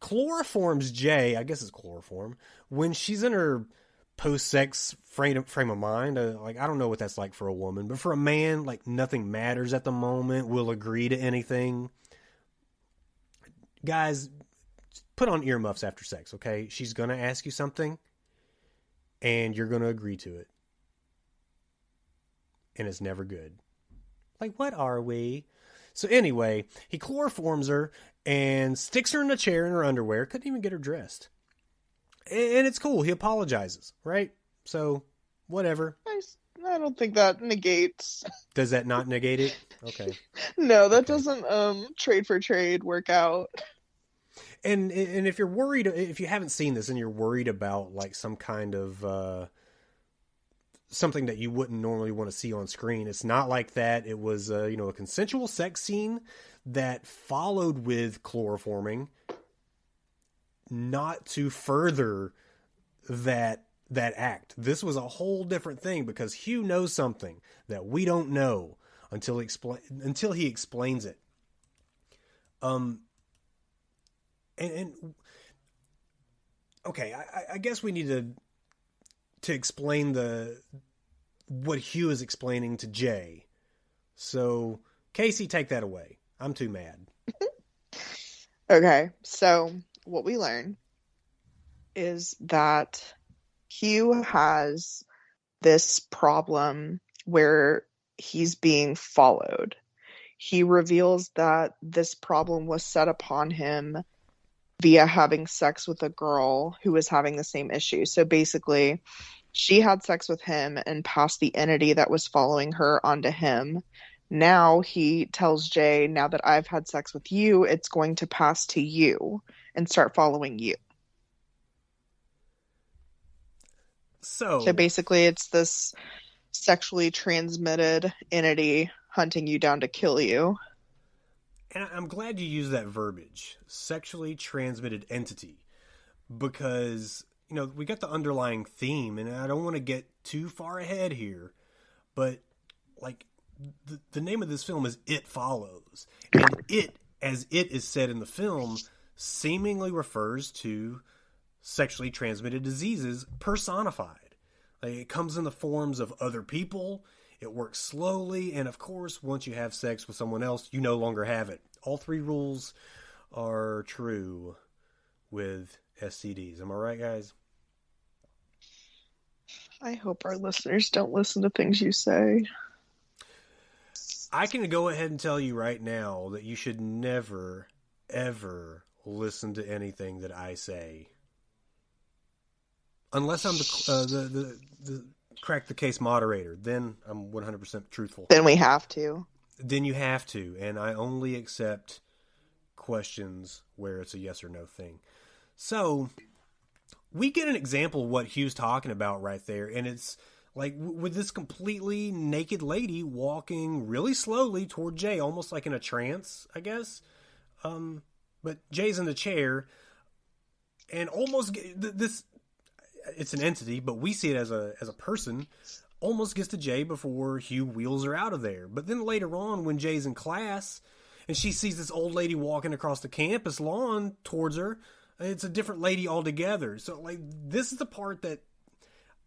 chloroforms Jay, I guess it's chloroform, when she's in her post-sex frame of mind. Like, I don't know what that's like for a woman, but for a man, like, nothing matters at the moment, will agree to anything. Guys, put on earmuffs after sex, okay? She's going to ask you something, and you're going to agree to it. And it's never good. Like, what are we? So anyway, he chloroforms her and sticks her in a chair in her underwear. Couldn't even get her dressed. And it's cool. He apologizes, right? So, whatever. I don't think that negates. Does that not negate it? Okay. No, that doesn't trade for trade work out. And if you're worried, if you haven't seen this and you're worried about like some kind of something that you wouldn't normally want to see on screen, it's not like that. It was a consensual sex scene that followed with chloroforming, not to further that act. This was a whole different thing because Hugh knows something that we don't know until he explains it. Okay, I guess we need to explain what Hugh is explaining to Jay. So, Casey, take that away. I'm too mad. Okay, so what we learn is that Hugh has this problem where he's being followed. He reveals that this problem was set upon him via having sex with a girl who was having the same issue. So basically, she had sex with him and passed the entity that was following her onto him. Now he tells Jay, now that I've had sex with you, it's going to pass to you and start following you. So basically, it's this sexually transmitted entity hunting you down to kill you. And I'm glad you used that verbiage, sexually transmitted entity, because, you know, we got the underlying theme, and I don't want to get too far ahead here, but, like, the name of this film is It Follows. And it, as it is said in the film, seemingly refers to sexually transmitted diseases personified. Like, it comes in the forms of other people. It works slowly, and of course, once you have sex with someone else, you no longer have it. All three rules are true with STDs. Am I right, guys? I hope our listeners don't listen to things you say. I can go ahead and tell you right now that you should never, ever listen to anything that I say. Unless I'm the crack the case moderator, then I'm 100% truthful. Then we have to. Then you have to, and I only accept questions where it's a yes or no thing. So we get an example of what Hugh's talking about right there, and it's like with this completely naked lady walking really slowly toward Jay, almost like in a trance, I guess. But Jay's in the chair, and almost this. It's an entity, but we see it as a person, almost gets to Jay before Hugh wheels her out of there. But then later on, when Jay's in class and she sees this old lady walking across the campus lawn towards her, it's a different lady altogether. So, like, this is the part that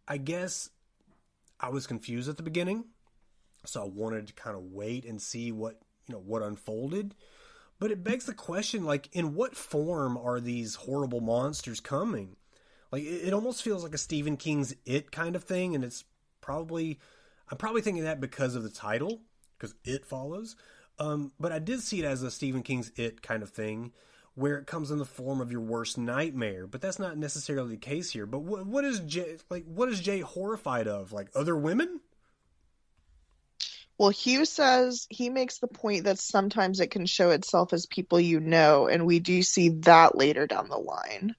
I guess I was confused at the beginning. So I wanted to kind of wait and see what unfolded. But it begs the question, like, in what form are these horrible monsters coming? Like, it almost feels like a Stephen King's It kind of thing, and I'm probably thinking that because of the title, because It Follows. But I did see it as a Stephen King's It kind of thing, where it comes in the form of your worst nightmare. But that's not necessarily the case here. But what is Jay horrified of? Like, other women? Well, Hugh says, he makes the point that sometimes it can show itself as people you know, and we do see that later down the line.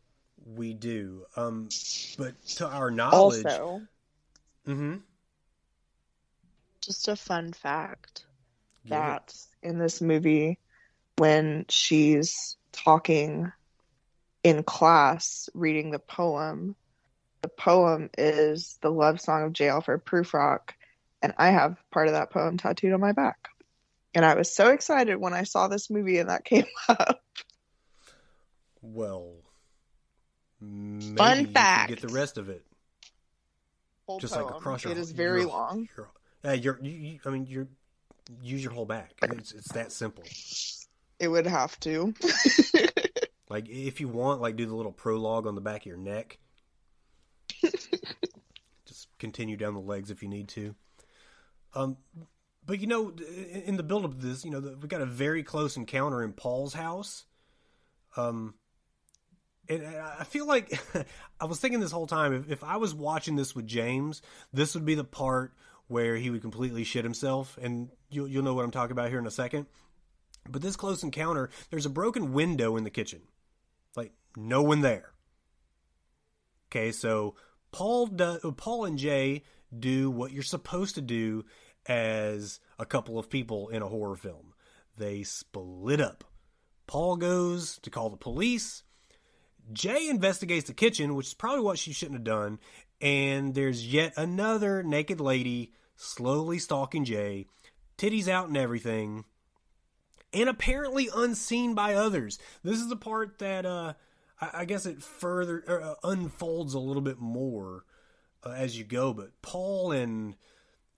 We do. But to our knowledge... Also, mm-hmm. Just a fun fact that in this movie, when she's talking in class, reading the poem is the love song of J. Alfred Prufrock, and I have part of that poem tattooed on my back. And I was so excited when I saw this movie and that came up. Well... maybe fun fact. You could get the rest of it. Whole just poem. like across your. It is very long. Use your whole back. It's that simple. It would have to. Like, if you want, like, do the little prologue on the back of your neck. Just continue down the legs if you need to. But in the build-up of this, we got a very close encounter in Paul's house. And I feel like I was thinking this whole time, if I was watching this with James, this would be the part where he would completely shit himself. And you'll know what I'm talking about here in a second. But this close encounter, there's a broken window in the kitchen. Like, no one there. Okay, so Paul and Jay do what you're supposed to do as a couple of people in a horror film. They split up. Paul goes to call the police. Jay investigates the kitchen, which is probably what she shouldn't have done. And there's yet another naked lady slowly stalking Jay. Titties out and everything. And apparently unseen by others. This is the part that I guess it further unfolds a little bit more as you go. But Paul and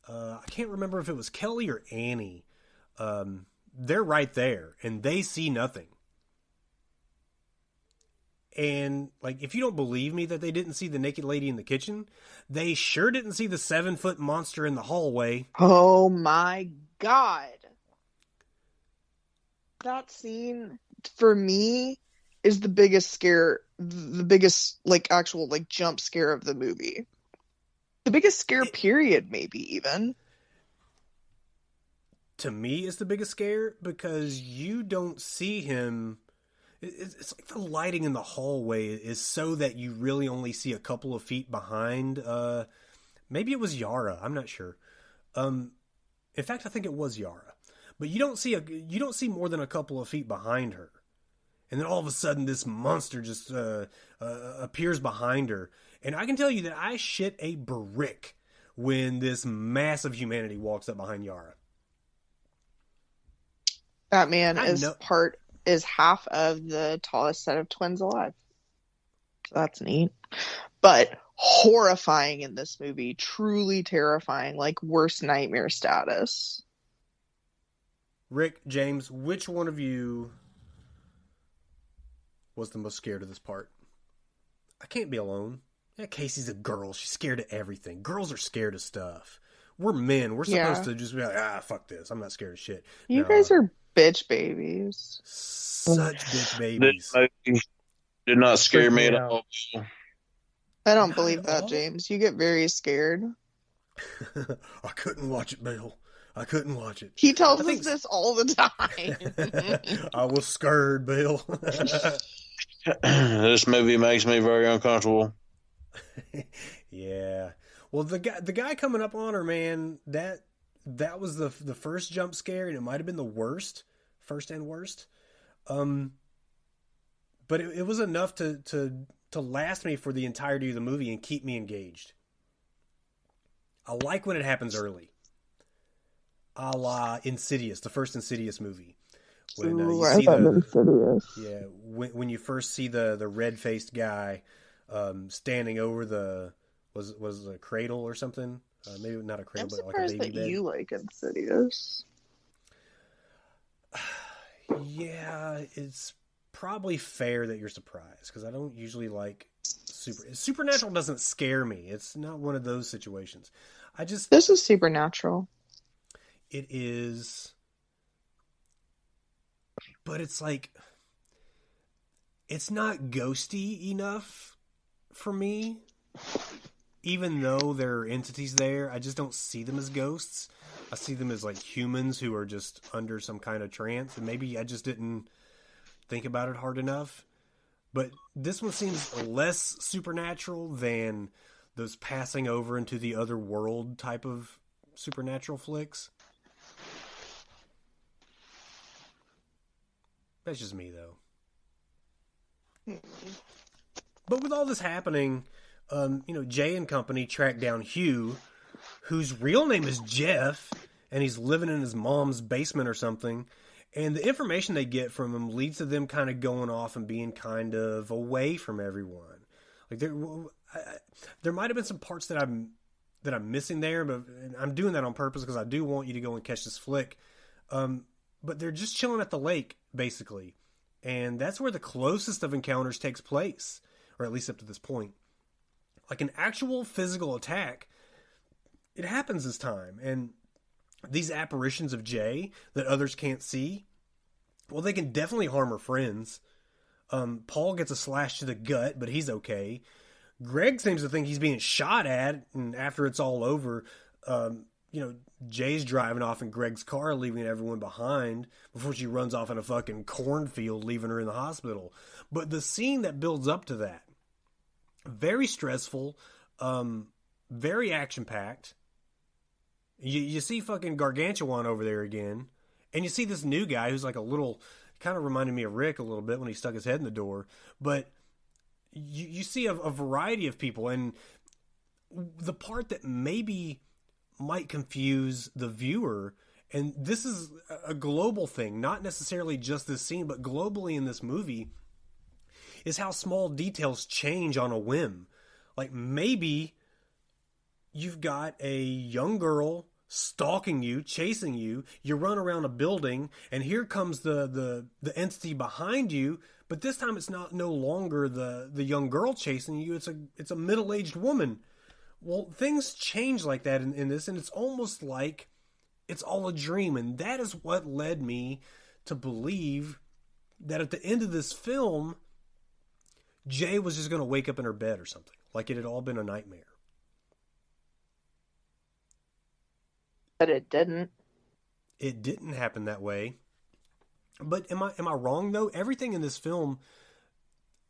I can't remember if it was Kelly or Annie. They're right there, and they see nothing. And, like, if you don't believe me that they didn't see the naked lady in the kitchen, they sure didn't see the 7-foot monster in the hallway. Oh my God. That scene, for me, is the biggest scare, the biggest, like, actual, like, jump scare of the movie. The biggest scare, period, maybe, even. To me, it's the biggest scare because you don't see him. It's like the lighting in the hallway is so that you really only see a couple of feet behind. Maybe it was Yara. I'm not sure. In fact, I think it was Yara. But you don't see more than a couple of feet behind her, and then all of a sudden this monster just appears behind her, and I can tell you that I shit a brick when this mass of humanity walks up behind Yara. That man is half of the tallest set of twins alive. So that's neat, but horrifying in this movie, truly terrifying, like worst nightmare status. Rick, James, which one of you was the most scared of this part? I can't be alone. Yeah, Casey's a girl. She's scared of everything. Girls are scared of stuff. We're men. We're supposed to just be like, fuck this. I'm not scared of shit. You guys are bitch babies. Such bitch babies. Did not scare me at all. I don't believe that, James. You get very scared. I couldn't watch it, Bill. I couldn't watch it. He tells us this all the time. I was scared, Bill. This movie makes me very uncomfortable. Yeah. Well, the guy coming up on her, man, that was the first jump scare, and it might have been the worst, first and worst. But it was enough to last me for the entirety of the movie and keep me engaged. I like when it happens early. A la Insidious, the first Insidious movie. When you see Insidious. Yeah, when you first see the red-faced guy standing over the was a cradle or something. Maybe not a cradle, but like a baby bed. You like Insidious. Yeah, it's probably fair that you're surprised because I don't usually like supernatural. Doesn't scare me. It's not one of those situations. This is supernatural. It is, but it's like, it's not ghosty enough for me. Even though there are entities there, I just don't see them as ghosts. I see them as like humans who are just under some kind of trance, and maybe I just didn't think about it hard enough. But this one seems less supernatural than those passing over into the other world type of supernatural flicks. That's just me, though. But with all this happening, Jay and company track down Hugh, whose real name is Jeff, and he's living in his mom's basement or something. And the information they get from him leads to them kind of going off and being kind of away from everyone. Like there might have been some parts that I'm missing there, but I'm doing that on purpose because I do want you to go and catch this flick. But they're just chilling at the lake, basically. And that's where the closest of encounters takes place, or at least up to this point. Like an actual physical attack, it happens this time. And these apparitions of Jay that others can't see, well, they can definitely harm her friends. Paul gets a slash to the gut, but he's okay. Greg seems to think he's being shot at, and after it's all over, Jay's driving off in Greg's car, leaving everyone behind before she runs off in a fucking cornfield, leaving her in the hospital. But the scene that builds up to that, very stressful, very action-packed. You see fucking Gargantuan over there again, and you see this new guy who's like a little, kind of reminded me of Rick a little bit when he stuck his head in the door. But you see a variety of people, and the part that maybe might confuse the viewer, and this is a global thing, not necessarily just this scene, but globally in this movie, is how small details change on a whim. Like maybe you've got a young girl stalking you, chasing you. You run around a building, and here comes the entity behind you. But this time, it's no longer the young girl chasing you. It's a middle-aged woman. Well, things change like that in this, and it's almost like it's all a dream. And that is what led me to believe that at the end of this film, Jay was just going to wake up in her bed or something, like it had all been a nightmare. But it didn't. It didn't happen that way. But am I wrong though? Everything in this film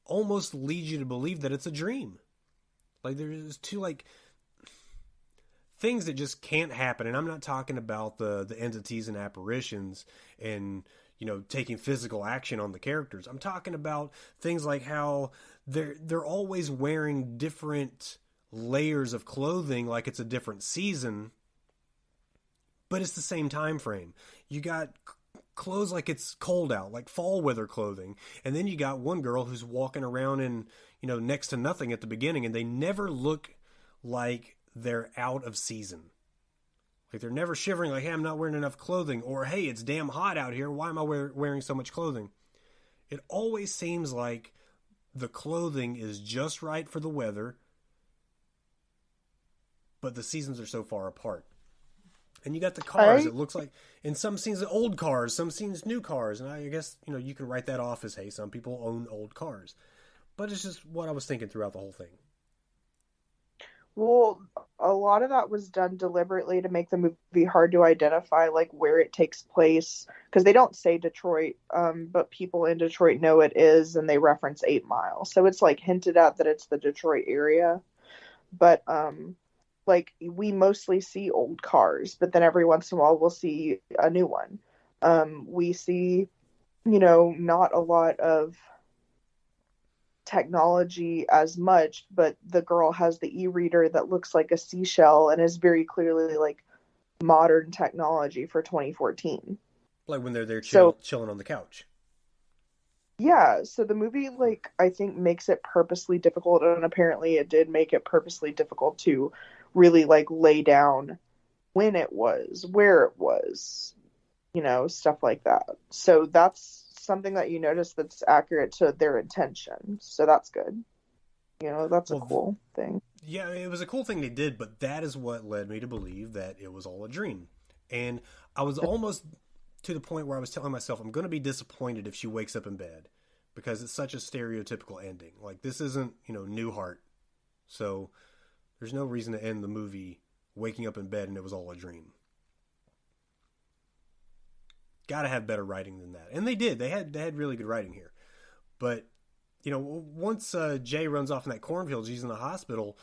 almost leads you to believe that it's a dream. Like there's two things that just can't happen, and I'm not talking about the entities and apparitions and taking physical action on the characters. I'm talking about things like how they're always wearing different layers of clothing, like it's a different season. But it's the same time frame. You got clothes like it's cold out, like fall weather clothing. And then you got one girl who's walking around in, next to nothing at the beginning, and they never look like they're out of season. Like they're never shivering like, hey, I'm not wearing enough clothing, or hey, it's damn hot out here. Why am I wearing so much clothing? It always seems like the clothing is just right for the weather, but the seasons are so far apart. And you got the cars. It looks like in some scenes old cars, some scenes new cars. And I guess, you can write that off as, hey, some people own old cars. But it's just what I was thinking throughout the whole thing. Well, a lot of that was done deliberately to make the movie hard to identify, like where it takes place. Because they don't say Detroit, but people in Detroit know it is, and they reference 8 Mile. So it's like hinted at that it's the Detroit area. But like we mostly see old cars, but then every once in a while we'll see a new one. We see, not a lot of technology as much, but the girl has the e-reader that looks like a seashell and is very clearly like modern technology for 2014. Like when they're there chilling on the couch. Yeah, so the movie, I think makes it purposely difficult, and apparently it did make it purposely difficult to really, lay down when it was, where it was, stuff like that. So that's something that you notice that's accurate to their intention. So that's good. That's a cool thing. Yeah, it was a cool thing they did, but that is what led me to believe that it was all a dream. And I was almost to the point where I was telling myself, I'm going to be disappointed if she wakes up in bed, because it's such a stereotypical ending. Like, this isn't, Newhart. So there's no reason to end the movie waking up in bed and it was all a dream. Gotta have better writing than that. And they did. They had really good writing here. But, once Jay runs off in that cornfield, she's in the hospital,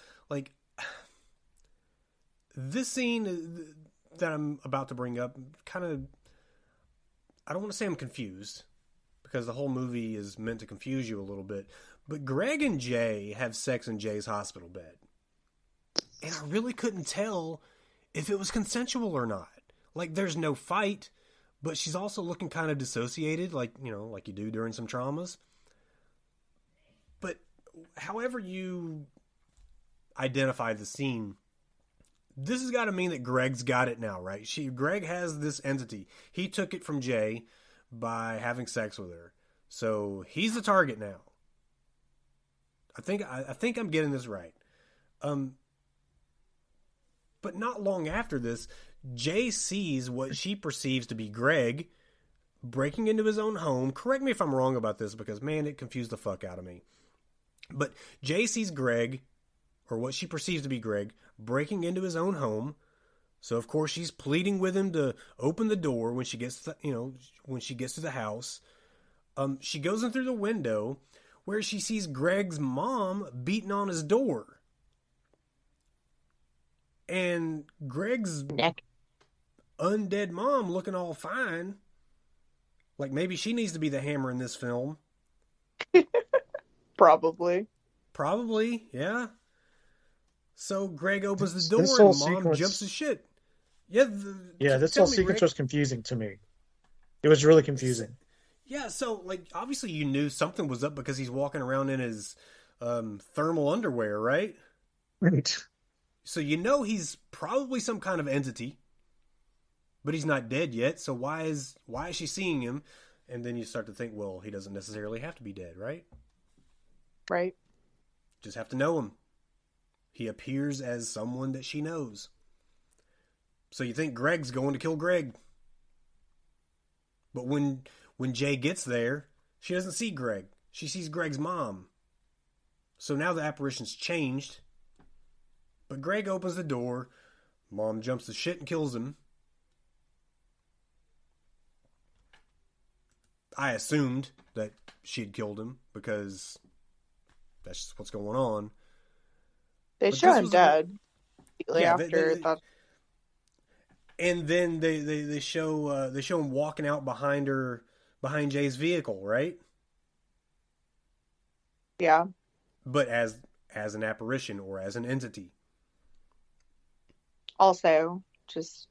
this scene that I'm about to bring up, kind of, I don't want to say I'm confused, because the whole movie is meant to confuse you a little bit, but Greg and Jay have sex in Jay's hospital bed. And I really couldn't tell if it was consensual or not. There's no fight, but she's also looking kind of dissociated, like you do during some traumas. But however you identify the scene, this has got to mean that Greg's got it now, right? Greg has this entity. He took it from Jay by having sex with her. So he's the target now. I think I'm getting this right. But not long after this, Jay sees what she perceives to be Greg breaking into his own home. Correct me if I'm wrong about this, because, man, it confused the fuck out of me. But Jay sees Greg, or what she perceives to be Greg, breaking into his own home. So, of course, she's pleading with him to open the door when she gets to, when she gets to the house. She goes in through the window where she sees Greg's mom beating on his door. And Greg's undead mom looking all fine. Like maybe she needs to be the hammer in this film. Probably, yeah. So Greg opens the door and mom jumps to shit. This whole sequence was confusing to me. It was really confusing. Yeah, so obviously you knew something was up because he's walking around in his thermal underwear, right? Right. So he's probably some kind of entity. but he's not dead yet. So why is she seeing him? And then you start to think, well, he doesn't necessarily have to be dead, right? Right. Just have to know him. He appears as someone that she knows. So you think Greg's going to kill Greg. But when Jay gets there, she doesn't see Greg. She sees Greg's mom. So now the apparition's changed. But Greg opens the door. Mom jumps to shit and kills him. I assumed that she'd killed him because that's just what's going on. They show him dead after that. And then they show him walking out behind Jay's vehicle, right? Yeah. But as an apparition or as an entity. Also, just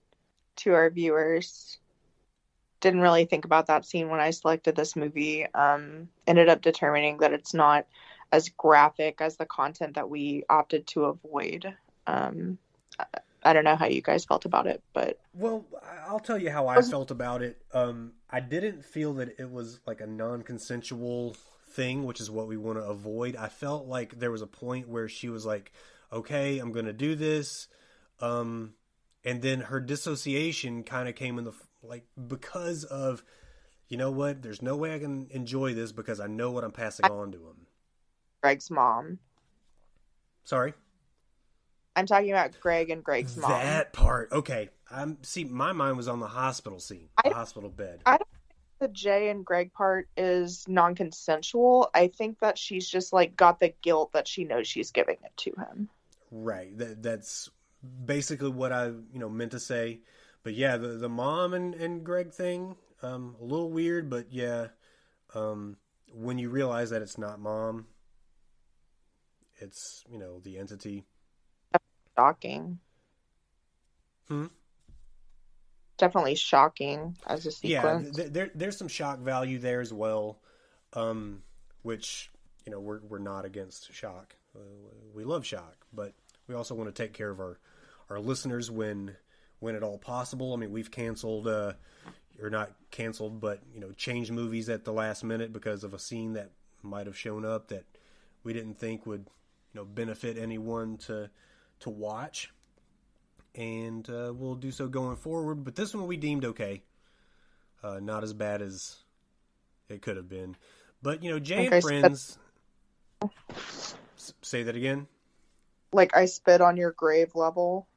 to our viewers, didn't really think about that scene when I selected this movie. Ended up determining that it's not as graphic as the content that we opted to avoid. I don't know how you guys felt about it, but... Well, I'll tell you how I felt about it. I didn't feel that it was like a non-consensual thing, which is what we want to avoid. I felt like there was a point where she was like, okay, I'm going to do this. And then her dissociation kind of came in the... Like, because of, you know what, there's no way I can enjoy this because I know what I'm passing on to him. Greg's mom. Sorry? I'm talking about Greg and Greg's mom. That part. Okay. See, my mind was on the hospital scene, the hospital bed. I don't think the Jay and Greg part is non-consensual. I think that she's just, like, got the guilt that she knows she's giving it to him. Right. That's basically what I, meant to say. But yeah, the mom and Greg thing, a little weird, but yeah, when you realize that it's not mom, it's, the entity. Shocking. Definitely shocking as a sequence. Yeah, there's some shock value there as well, which, we're not against shock. We love shock, but we also want to take care of our listeners when at all possible. I mean, we've canceled, or not canceled, but, changed movies at the last minute because of a scene that might have shown up that we didn't think would, benefit anyone to watch. And we'll do so going forward. But this one we deemed okay. Not as bad as it could have been. But, Jay and Friends... Say that again? Like I spit on your grave level?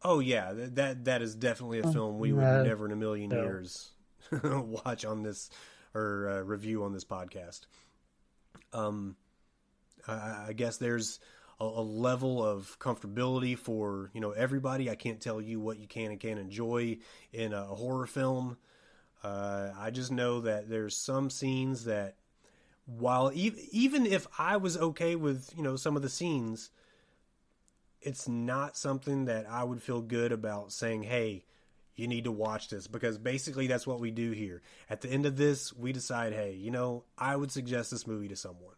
Oh yeah, that is definitely a film we would never in a million years watch on this or review on this podcast. I guess there's a level of comfortability for everybody. I can't tell you what you can and can't enjoy in a horror film. I just know that there's some scenes that, while even if I was okay with some of the scenes, it's not something that I would feel good about saying, hey, you need to watch this, because basically that's what we do here. At the end of this, we decide, hey, I would suggest this movie to someone.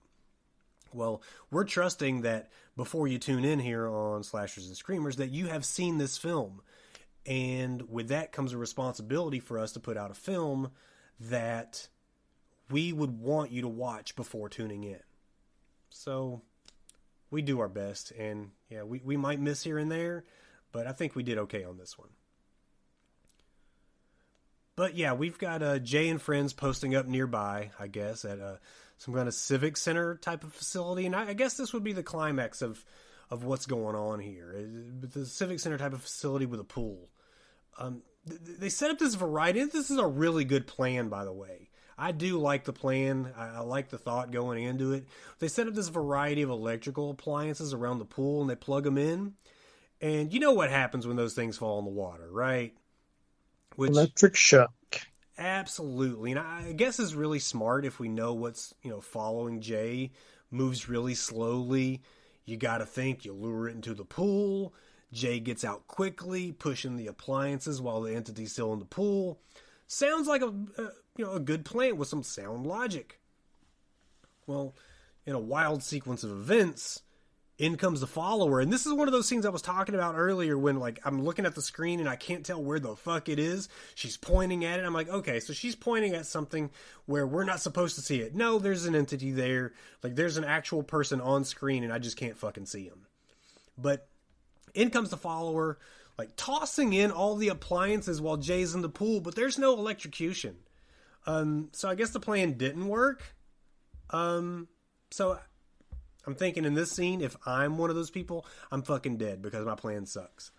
Well, we're trusting that before you tune in here on Slashers and Screamers that you have seen this film. And with that comes a responsibility for us to put out a film that we would want you to watch before tuning in. So we do our best, and yeah, we might miss here and there, but I think we did okay on this one. But yeah, we've got Jay and Friends posting up nearby, I guess, at some kind of civic center type of facility, and I guess this would be the climax of what's going on here. The civic center type of facility with a pool. They set up this variety. This is a really good plan, by the way. I do like the plan. I like the thought going into it. They set up this variety of electrical appliances around the pool, and they plug them in. And you know what happens when those things fall in the water, right? Electric shock. Absolutely. And I guess it's really smart if we know what's, following Jay. Moves really slowly. You got to think you lure it into the pool. Jay gets out quickly, pushing the appliances while the entity's still in the pool. Sounds like a good plan with some sound logic. Well, in a wild sequence of events, in comes the follower. And this is one of those scenes I was talking about earlier when, like, I'm looking at the screen and I can't tell where the fuck it is. She's pointing at it. I'm like, okay, so she's pointing at something where we're not supposed to see it. No, there's an entity there. Like, there's an actual person on screen and I just can't fucking see him. But in comes the follower, like, tossing in all the appliances while Jay's in the pool, but there's no electrocution. So I guess the plan didn't work. So I'm thinking in this scene, if I'm one of those people, I'm fucking dead because my plan sucks.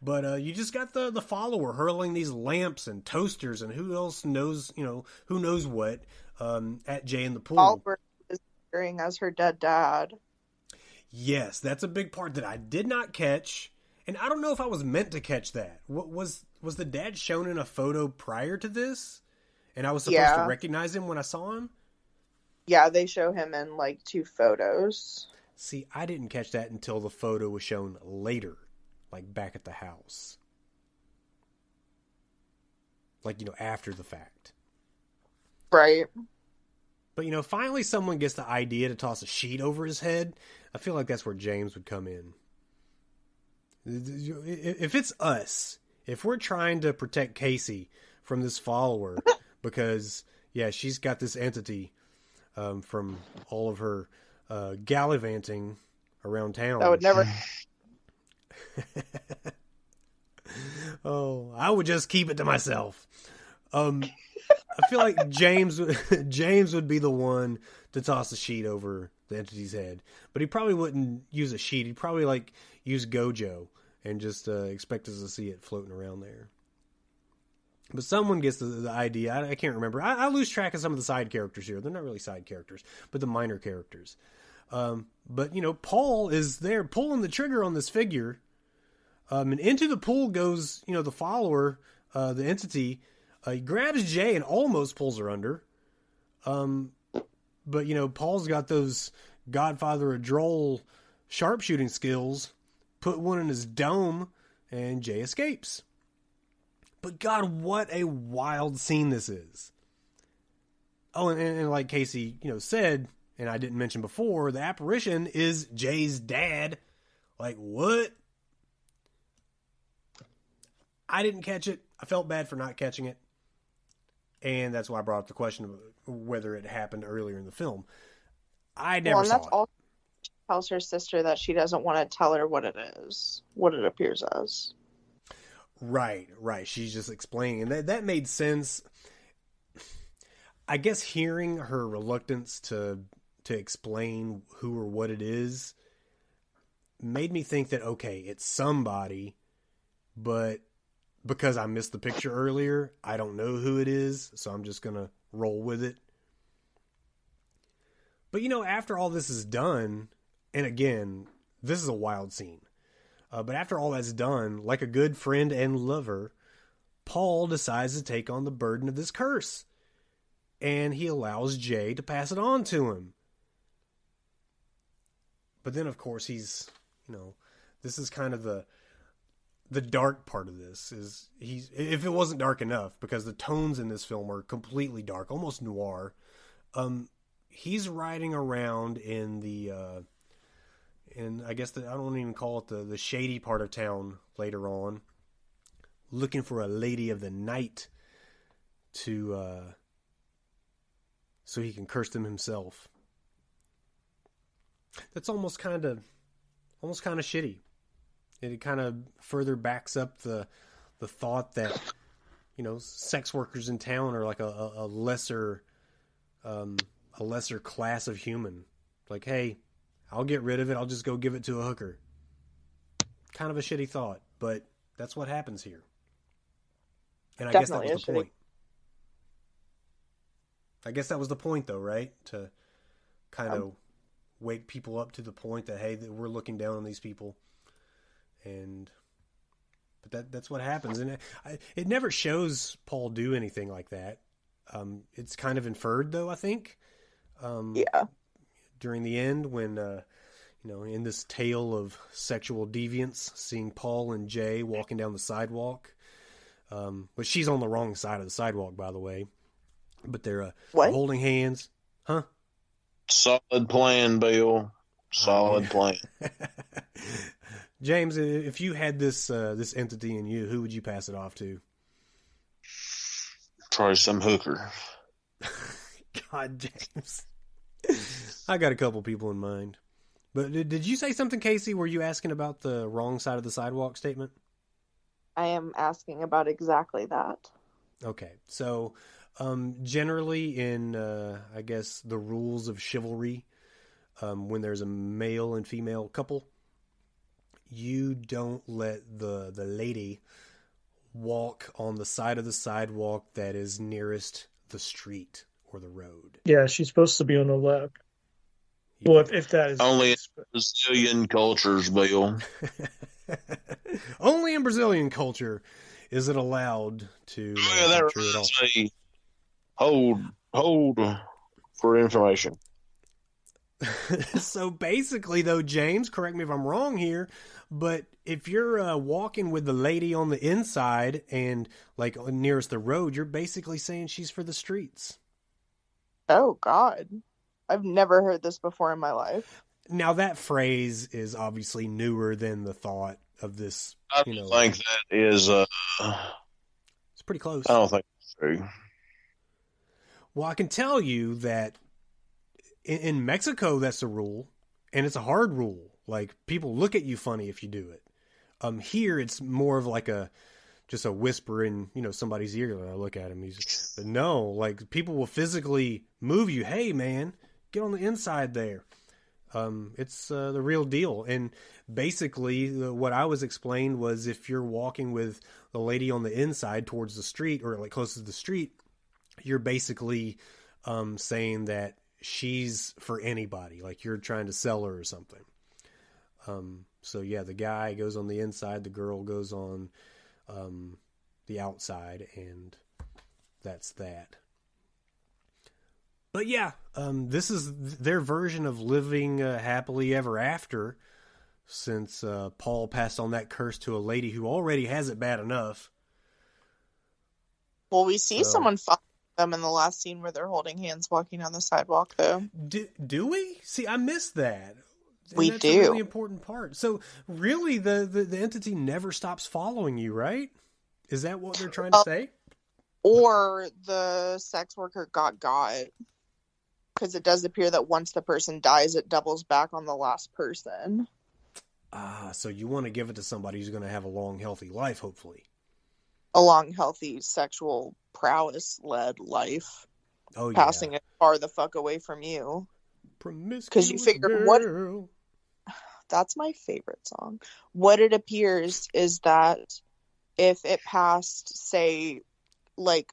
But you just got the follower hurling these lamps and toasters and who else knows, who knows what, at Jay in the pool. Oliver is appearing as her dead dad. Yes, that's a big part that I did not catch. And I don't know if I was meant to catch that. What was the dad shown in a photo prior to this? And I was supposed to recognize him when I saw him? Yeah, they show him in, like, 2 photos. See, I didn't catch that until the photo was shown later, like back at the house. Like, after the fact. Right. But, finally someone gets the idea to toss a sheet over his head. I feel like that's where James would come in. If it's us, if we're trying to protect Casey from this follower, because, yeah, she's got this entity from all of her gallivanting around town. I would never. Oh, I would just keep it to myself. I feel like James would be the one to toss a sheet over the entity's head, but he probably wouldn't use a sheet. He'd probably use Gojo and just expect us to see it floating around there. But someone gets the idea. I can't remember. I lose track of some of the side characters here. They're not really side characters, but the minor characters. But, Paul is there pulling the trigger on this figure. And into the pool goes, the follower, the entity. He grabs Jay and almost pulls her under. But, Paul's got those Godfather of Droll sharpshooting skills. Put one in his dome, and Jay escapes. But God, what a wild scene this is. Oh, and like Casey, said, and I didn't mention before, the apparition is Jay's dad. Like, what? I didn't catch it. I felt bad for not catching it. And that's why I brought up the question of whether it happened earlier in the film. I never saw it. All she tells her sister that she doesn't want to tell her what it is, what it appears as. Right. She's just explaining. And that made sense. I guess hearing her reluctance to explain who or what it is made me think that, okay, it's somebody, but because I missed the picture earlier, I don't know who it is, so I'm just going to roll with it. But, after all this is done, and again, this is a wild scene. But after all that's done, like a good friend and lover, Paul decides to take on the burden of this curse. And he allows Jay to pass it on to him. But then, of course, he's, this is kind of the dark part of this. If it wasn't dark enough, because the tones in this film are completely dark, almost noir. He's riding around in the... and I guess I don't even call it the shady part of town later on, looking for a lady of the night to so he can curse them himself. That's almost kind of shitty. It kind of further backs up the thought that sex workers in town are like a lesser class of human. Like, hey, I'll get rid of it. I'll just go give it to a hooker. Kind of a shitty thought, but that's what happens here. And I guess that was the point. I guess that was the point, though, right? To kind of wake people up to the point that, hey, that we're looking down on these people. But that's what happens. And it never shows Paul do anything like that. It's kind of inferred, though, I think. Yeah. During the end, when in this tale of sexual deviance, seeing Paul and Jay walking down the sidewalk, but she's on the wrong side of the sidewalk, by the way. But they're holding hands, huh? Solid plan, Bill. Solid plan. James, if you had this entity in you, who would you pass it off to? Probably some hooker. God, James. I got a couple people in mind. But did you say something, Casey? Were you asking about the wrong side of the sidewalk statement? I am asking about exactly that. Okay. So, generally in, I guess, the rules of chivalry, when there's a male and female couple, you don't let the lady walk on the side of the sidewalk that is nearest the street or the road. Yeah, she's supposed to be on the left. Well, if that is only in Brazilian cultures, Bill. Only in Brazilian culture is it allowed to. Yeah, that true at all. Say, hold for information. So basically, though, James, correct me if I'm wrong here, but if you're walking with the lady on the inside and like nearest the road, you're basically saying she's for the streets. Oh God, I've never heard this before in my life. Now that phrase is obviously newer than the thought of this. I don't think that is. It's pretty close. I don't think it's true. Well, I can tell you that in Mexico, that's a rule, and it's a hard rule. Like, people look at you funny if you do it. Here, it's more of like just a whisper in, somebody's ear. When I look at him, but no, like, people will physically move you. Hey, man, get on the inside there. It's the real deal. And basically, what I was explained was if you're walking with the lady on the inside towards the street or like close to the street, you're basically saying that she's for anybody, like you're trying to sell her or something. So yeah, the guy goes on the inside, the girl goes on the outside, and that's that. But yeah, this is their version of living happily ever after, since Paul passed on that curse to a lady who already has it bad enough. Well, we see someone fuck them in the last scene where they're holding hands walking on the sidewalk, though. Do we? See, I missed that. We that's do. A really important part. So really, the entity never stops following you, right? Is that what they're trying to say? Or the sex worker got. Because it does appear that once the person dies, it doubles back on the last person. So you want to give it to somebody who's going to have a long, healthy life, hopefully. A long, healthy, sexual prowess-led life. Oh, passing it far the fuck away from you. Because you figure what... That's my favorite song. What it appears is that if it passed, say, like,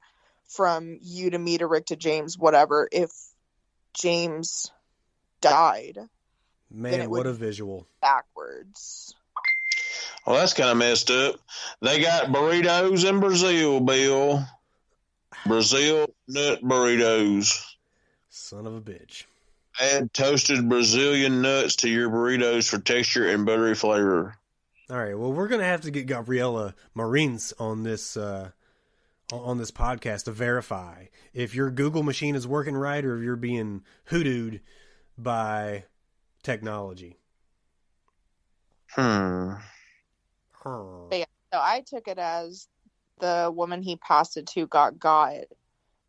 from you to me to Rick to James, whatever, if James died... Man, what a visual. Backwards. Well, that's kind of messed up. They got burritos in Brazil, Bill. Brazil nut burritos. Son of a bitch. Add toasted Brazilian nuts to your burritos for texture and buttery flavor. All right. Well, we're going to have to get Gabriela Marines on this podcast to verify if your Google machine is working right or if you're being hoodooed by technology. But yeah, so I took it as the woman he passed it to got,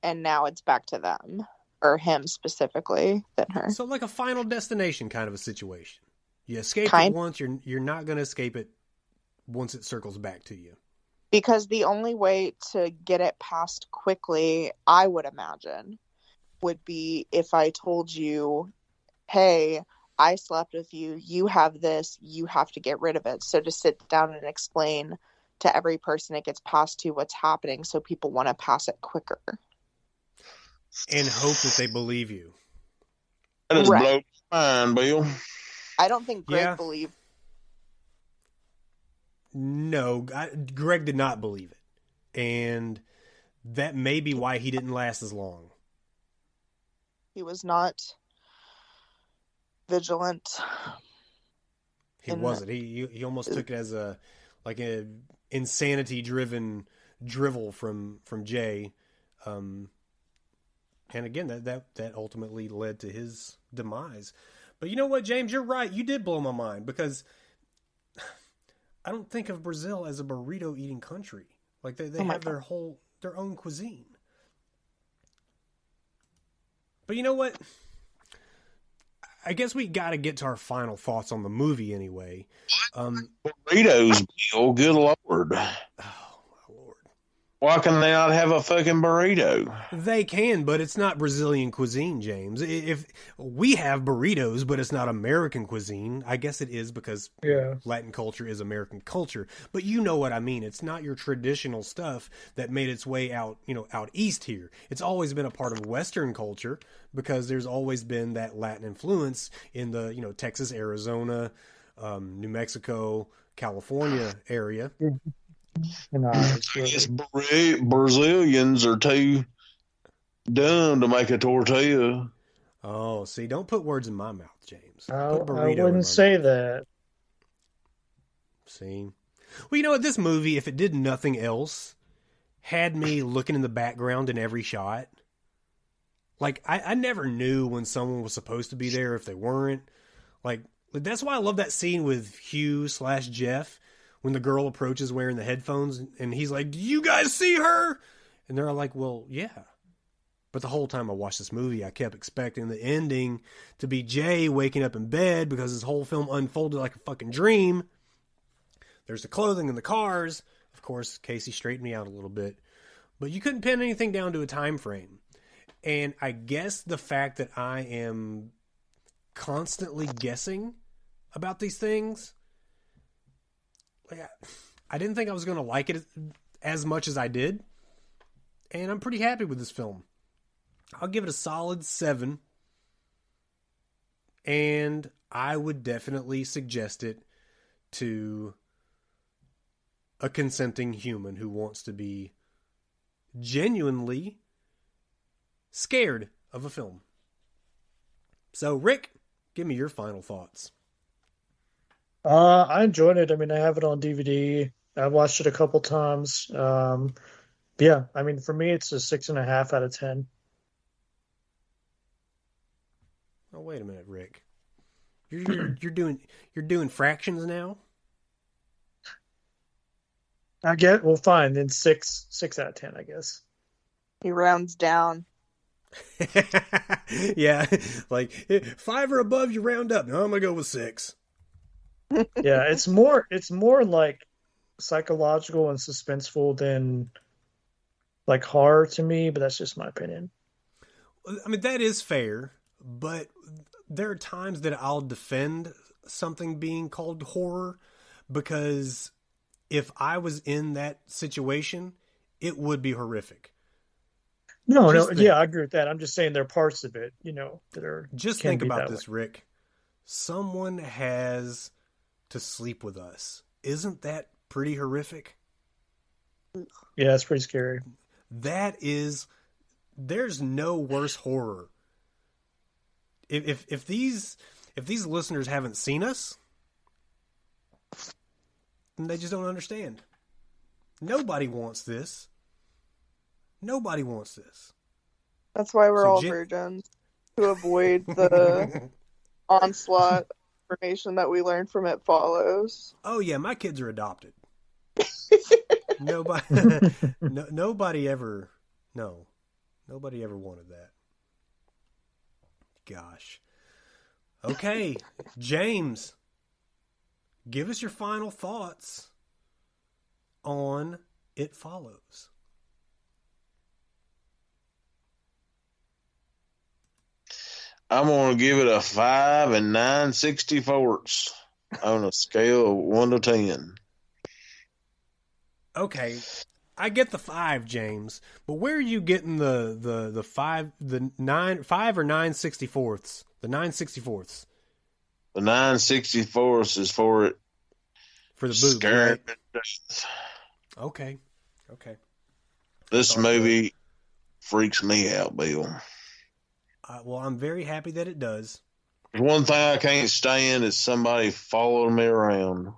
and now it's back to them, or him specifically, than her. So like a Final Destination kind of a situation. You escape it once, you're not going to escape it once it circles back to you. Because the only way to get it passed quickly, I would imagine, would be if I told you, hey, I slept with you, you have this, you have to get rid of it. So to sit down and explain to every person it gets passed to what's happening, so people want to pass it quicker. And hope that they believe you. That is blown my mind, Bill. I don't think Greg believed. No, Greg did not believe it. And that may be why he didn't last as long. He was not vigilant. He wasn't. He almost took it as a insanity driven drivel from Jay. And again, that ultimately led to his demise. But you know what, James? You're right. You did blow my mind because I don't think of Brazil as a burrito eating country. Like they have their own cuisine. But you know what? I guess we got to get to our final thoughts on the movie anyway. Burritos, Bill. Good Lord. Oh, my Lord. Why can they not have a fucking burrito? They can, but it's not Brazilian cuisine, James. If we have burritos, but it's not American cuisine, I guess it is because Latin culture is American culture. But you know what I mean. It's not your traditional stuff that made its way out east here. It's always been a part of Western culture because there's always been that Latin influence in the, Texas, Arizona, New Mexico, California area. I guess Brazilians are too dumb to make a tortilla. Oh, see, don't put words in my mouth, James. I wouldn't say that. See? Well, this movie, if it did nothing else, had me looking in the background in every shot. Like, I never knew when someone was supposed to be there if they weren't. Like, that's why I love that scene with Hugh/Jeff when the girl approaches wearing the headphones and he's like, "Do you guys see her?" And they're like, "Well, yeah." But the whole time I watched this movie, I kept expecting the ending to be Jay waking up in bed because his whole film unfolded like a fucking dream. There's the clothing and the cars. Of course, Casey straightened me out a little bit. But you couldn't pin anything down to a time frame. And I guess the fact that I am constantly guessing about these things, I didn't think I was going to like it as much as I did. And I'm pretty happy with this film. I'll give it a solid 7. And I would definitely suggest it to a consenting human who wants to be genuinely scared of a film. So, Rick, give me your final thoughts. I enjoyed it. I mean, I have it on DVD. I've watched it a couple times. Yeah, I mean, for me, it's a 6.5 out of 10. Oh, wait a minute, Rick. You're doing fractions now? Well, fine. Then 6 out of 10, I guess. He rounds down. Yeah, like 5 or above, you round up. No, I'm gonna go with 6. Yeah, it's more like psychological and suspenseful than like horror to me, but that's just my opinion. I mean, that is fair, but there are times that I'll defend something being called horror because if I was in that situation, it would be horrific. No, yeah, I agree with that. I'm just saying there are parts of it, that are... Just think about this, Rick. Someone has to sleep with us. Isn't that pretty horrific? Yeah, it's pretty scary. There's no worse horror. If these listeners haven't seen us, then they just don't understand. Nobody wants this. Nobody wants this. That's why we're all virgins, to avoid the onslaught information that we learned from It Follows. Oh yeah, my kids are adopted. Nobody ever wanted that. Gosh. Okay, James, give us your final thoughts on It Follows. I'm going to give it a 5 9/64 on a scale of 1 to 10. Okay, I get the 5, James, but where are you getting the 5 or 9/64? The 9/64. The 9/64 is for it. For the boob, right? Okay. This movie freaks me out, Bill. Well, I'm very happy that it does. One thing I can't stand is somebody following me around.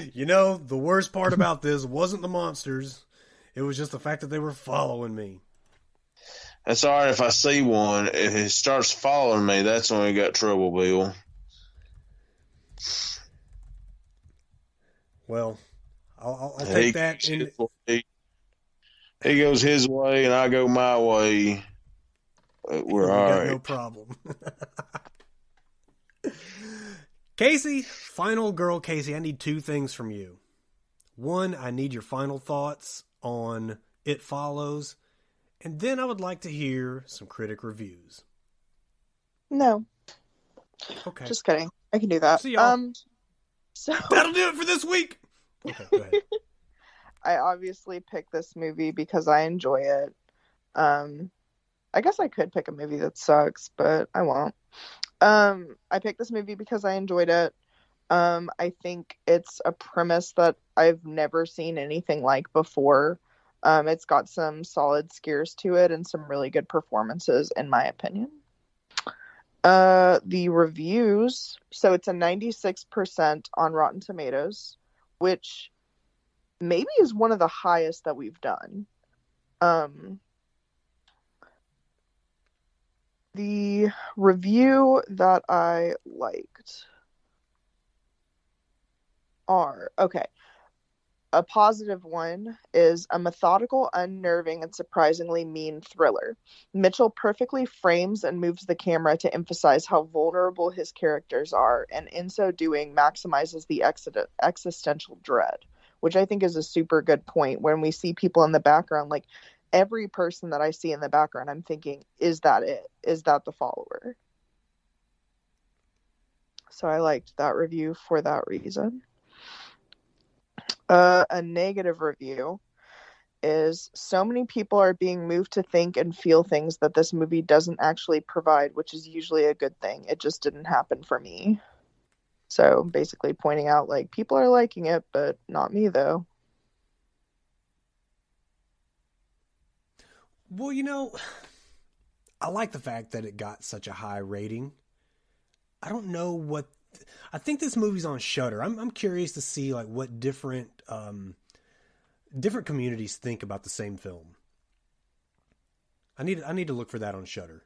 The worst part about this wasn't the monsters. It was just the fact that they were following me. That's all right if I see one. If it starts following me, that's when we got trouble, Bill. Well, I'll take that. He goes his way, and I go my way. We're all got right. no problem. Casey, final girl Casey, I need two things from you. One, I need your final thoughts on It Follows, and then I would like to hear some critic reviews. No. Okay. Just kidding. I can do that. See y'all. So that'll do it for this week. Okay, go ahead. I obviously picked this movie because I enjoy it. I guess I could pick a movie that sucks, but I won't. I picked this movie because I enjoyed it. I think it's a premise that I've never seen anything like before. It's got some solid scares to it and some really good performances, in my opinion. The reviews, so it's a 96% on Rotten Tomatoes, which maybe is one of the highest that we've done. The review that I liked are, okay, a positive one is a methodical, unnerving, and surprisingly mean thriller. Mitchell perfectly frames and moves the camera to emphasize how vulnerable his characters are, and in so doing maximizes the existential dread, which I think is a super good point. When we see people in the background, like every person that I see in the background, I'm thinking, is that it? Is that the follower? So I liked that review for that reason. A negative review is so many people are being moved to think and feel things that this movie doesn't actually provide, which is usually a good thing. It just didn't happen for me. So basically pointing out, like, people are liking it, but not me, though. Well, you know, I like the fact that it got such a high rating. I don't know what... I think this movie's on Shudder. I'm curious to see like what different communities think about the same film. I need to look for that on Shudder.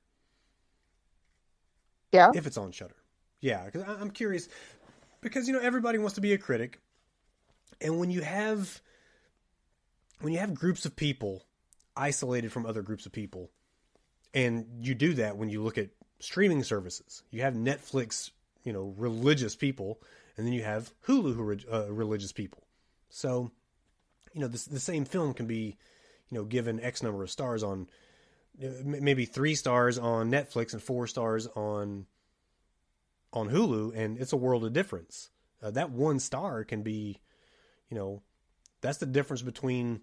Yeah. If it's on Shudder. Yeah, because I'm curious because you know everybody wants to be a critic, and when you have groups of people isolated from other groups of people, and you do that when you look at streaming services. You have Netflix, you know, religious people, and then you have Hulu who are religious people. So, you know, the same film can be, you know, given X number of stars on, maybe 3 stars on Netflix and 4 stars on Hulu, and it's a world of difference. That 1 star can be, you know, that's the difference between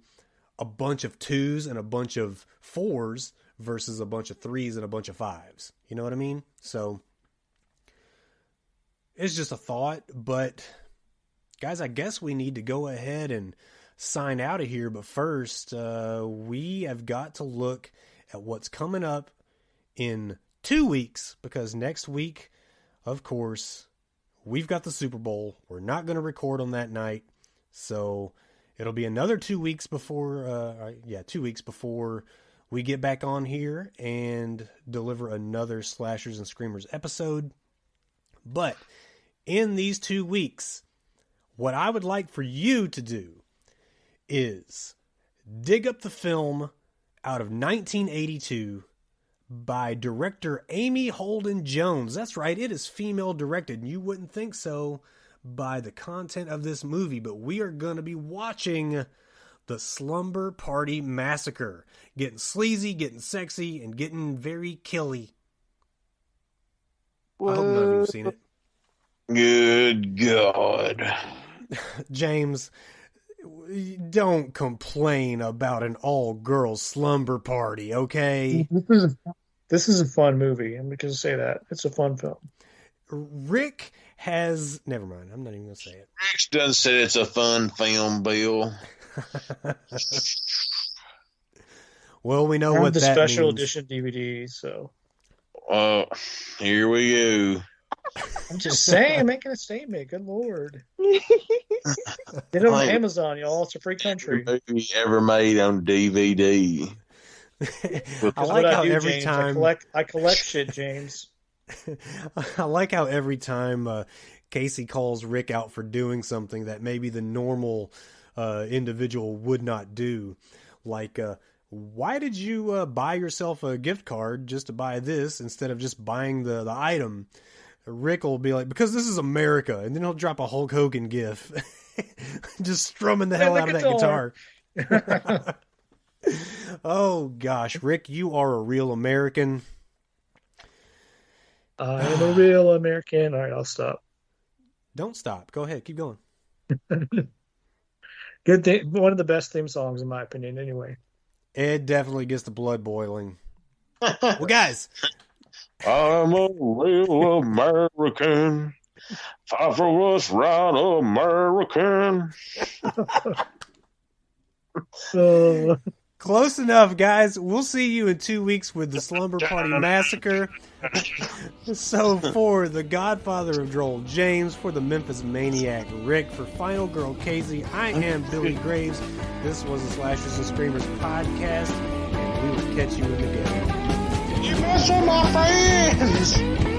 a bunch of 2s and a bunch of 4s versus a bunch of 3s and a bunch of 5s. You know what I mean? So it's just a thought, but guys, I guess we need to go ahead and sign out of here. But first, we have got to look at what's coming up in 2 weeks, because next week, of course, we've got the Super Bowl. We're not going to record on that night. So it'll be another 2 weeks before, 2 weeks before we get back on here and deliver another Slashers and Screamers episode. But in these 2 weeks, what I would like for you to do is dig up the film out of 1982 by director Amy Holden Jones. That's right, it is female directed, and you wouldn't think so by the content of this movie, but we are going to be watching The Slumber Party Massacre. Getting sleazy, getting sexy, and getting very killy. I hope none of you have seen it. Good God. James, don't complain about an all-girls slumber party, okay? This is a fun movie. I'm going to say that. It's a fun film. Rick has... Never mind, I'm not even going to say it. Rick done said it's a fun film, Bill. Well, we know what that means. The special edition DVD, so... Here we go. I'm just saying, making a statement. Good Lord. Get it on Amazon, y'all. It's a free country. Every movie ever made on DVD. I like how every James. time I collect shit, James. I like how every time Casey calls Rick out for doing something that maybe the normal individual would not do, like why did you buy yourself a gift card just to buy this instead of just buying the item? Rick will be like, because this is America, and then he'll drop a Hulk Hogan gif, just strumming the hell out of that guitar. Oh gosh, Rick, you are a real American. I am a real American. All right, I'll stop. Don't stop. Go ahead. Keep going. Good thing. One of the best theme songs, in my opinion, anyway. It definitely gets the blood boiling. Well, guys. I'm a real American. Fight for what's right, American. Close enough, guys. We'll see you in 2 weeks with the Slumber Party Massacre. So for the Godfather of Droll James, for the Memphis Maniac Rick, for Final Girl Casey, I am Billy Graves. This was the Slashers and Screamers podcast, and we will catch you in the game. You mess with my friends!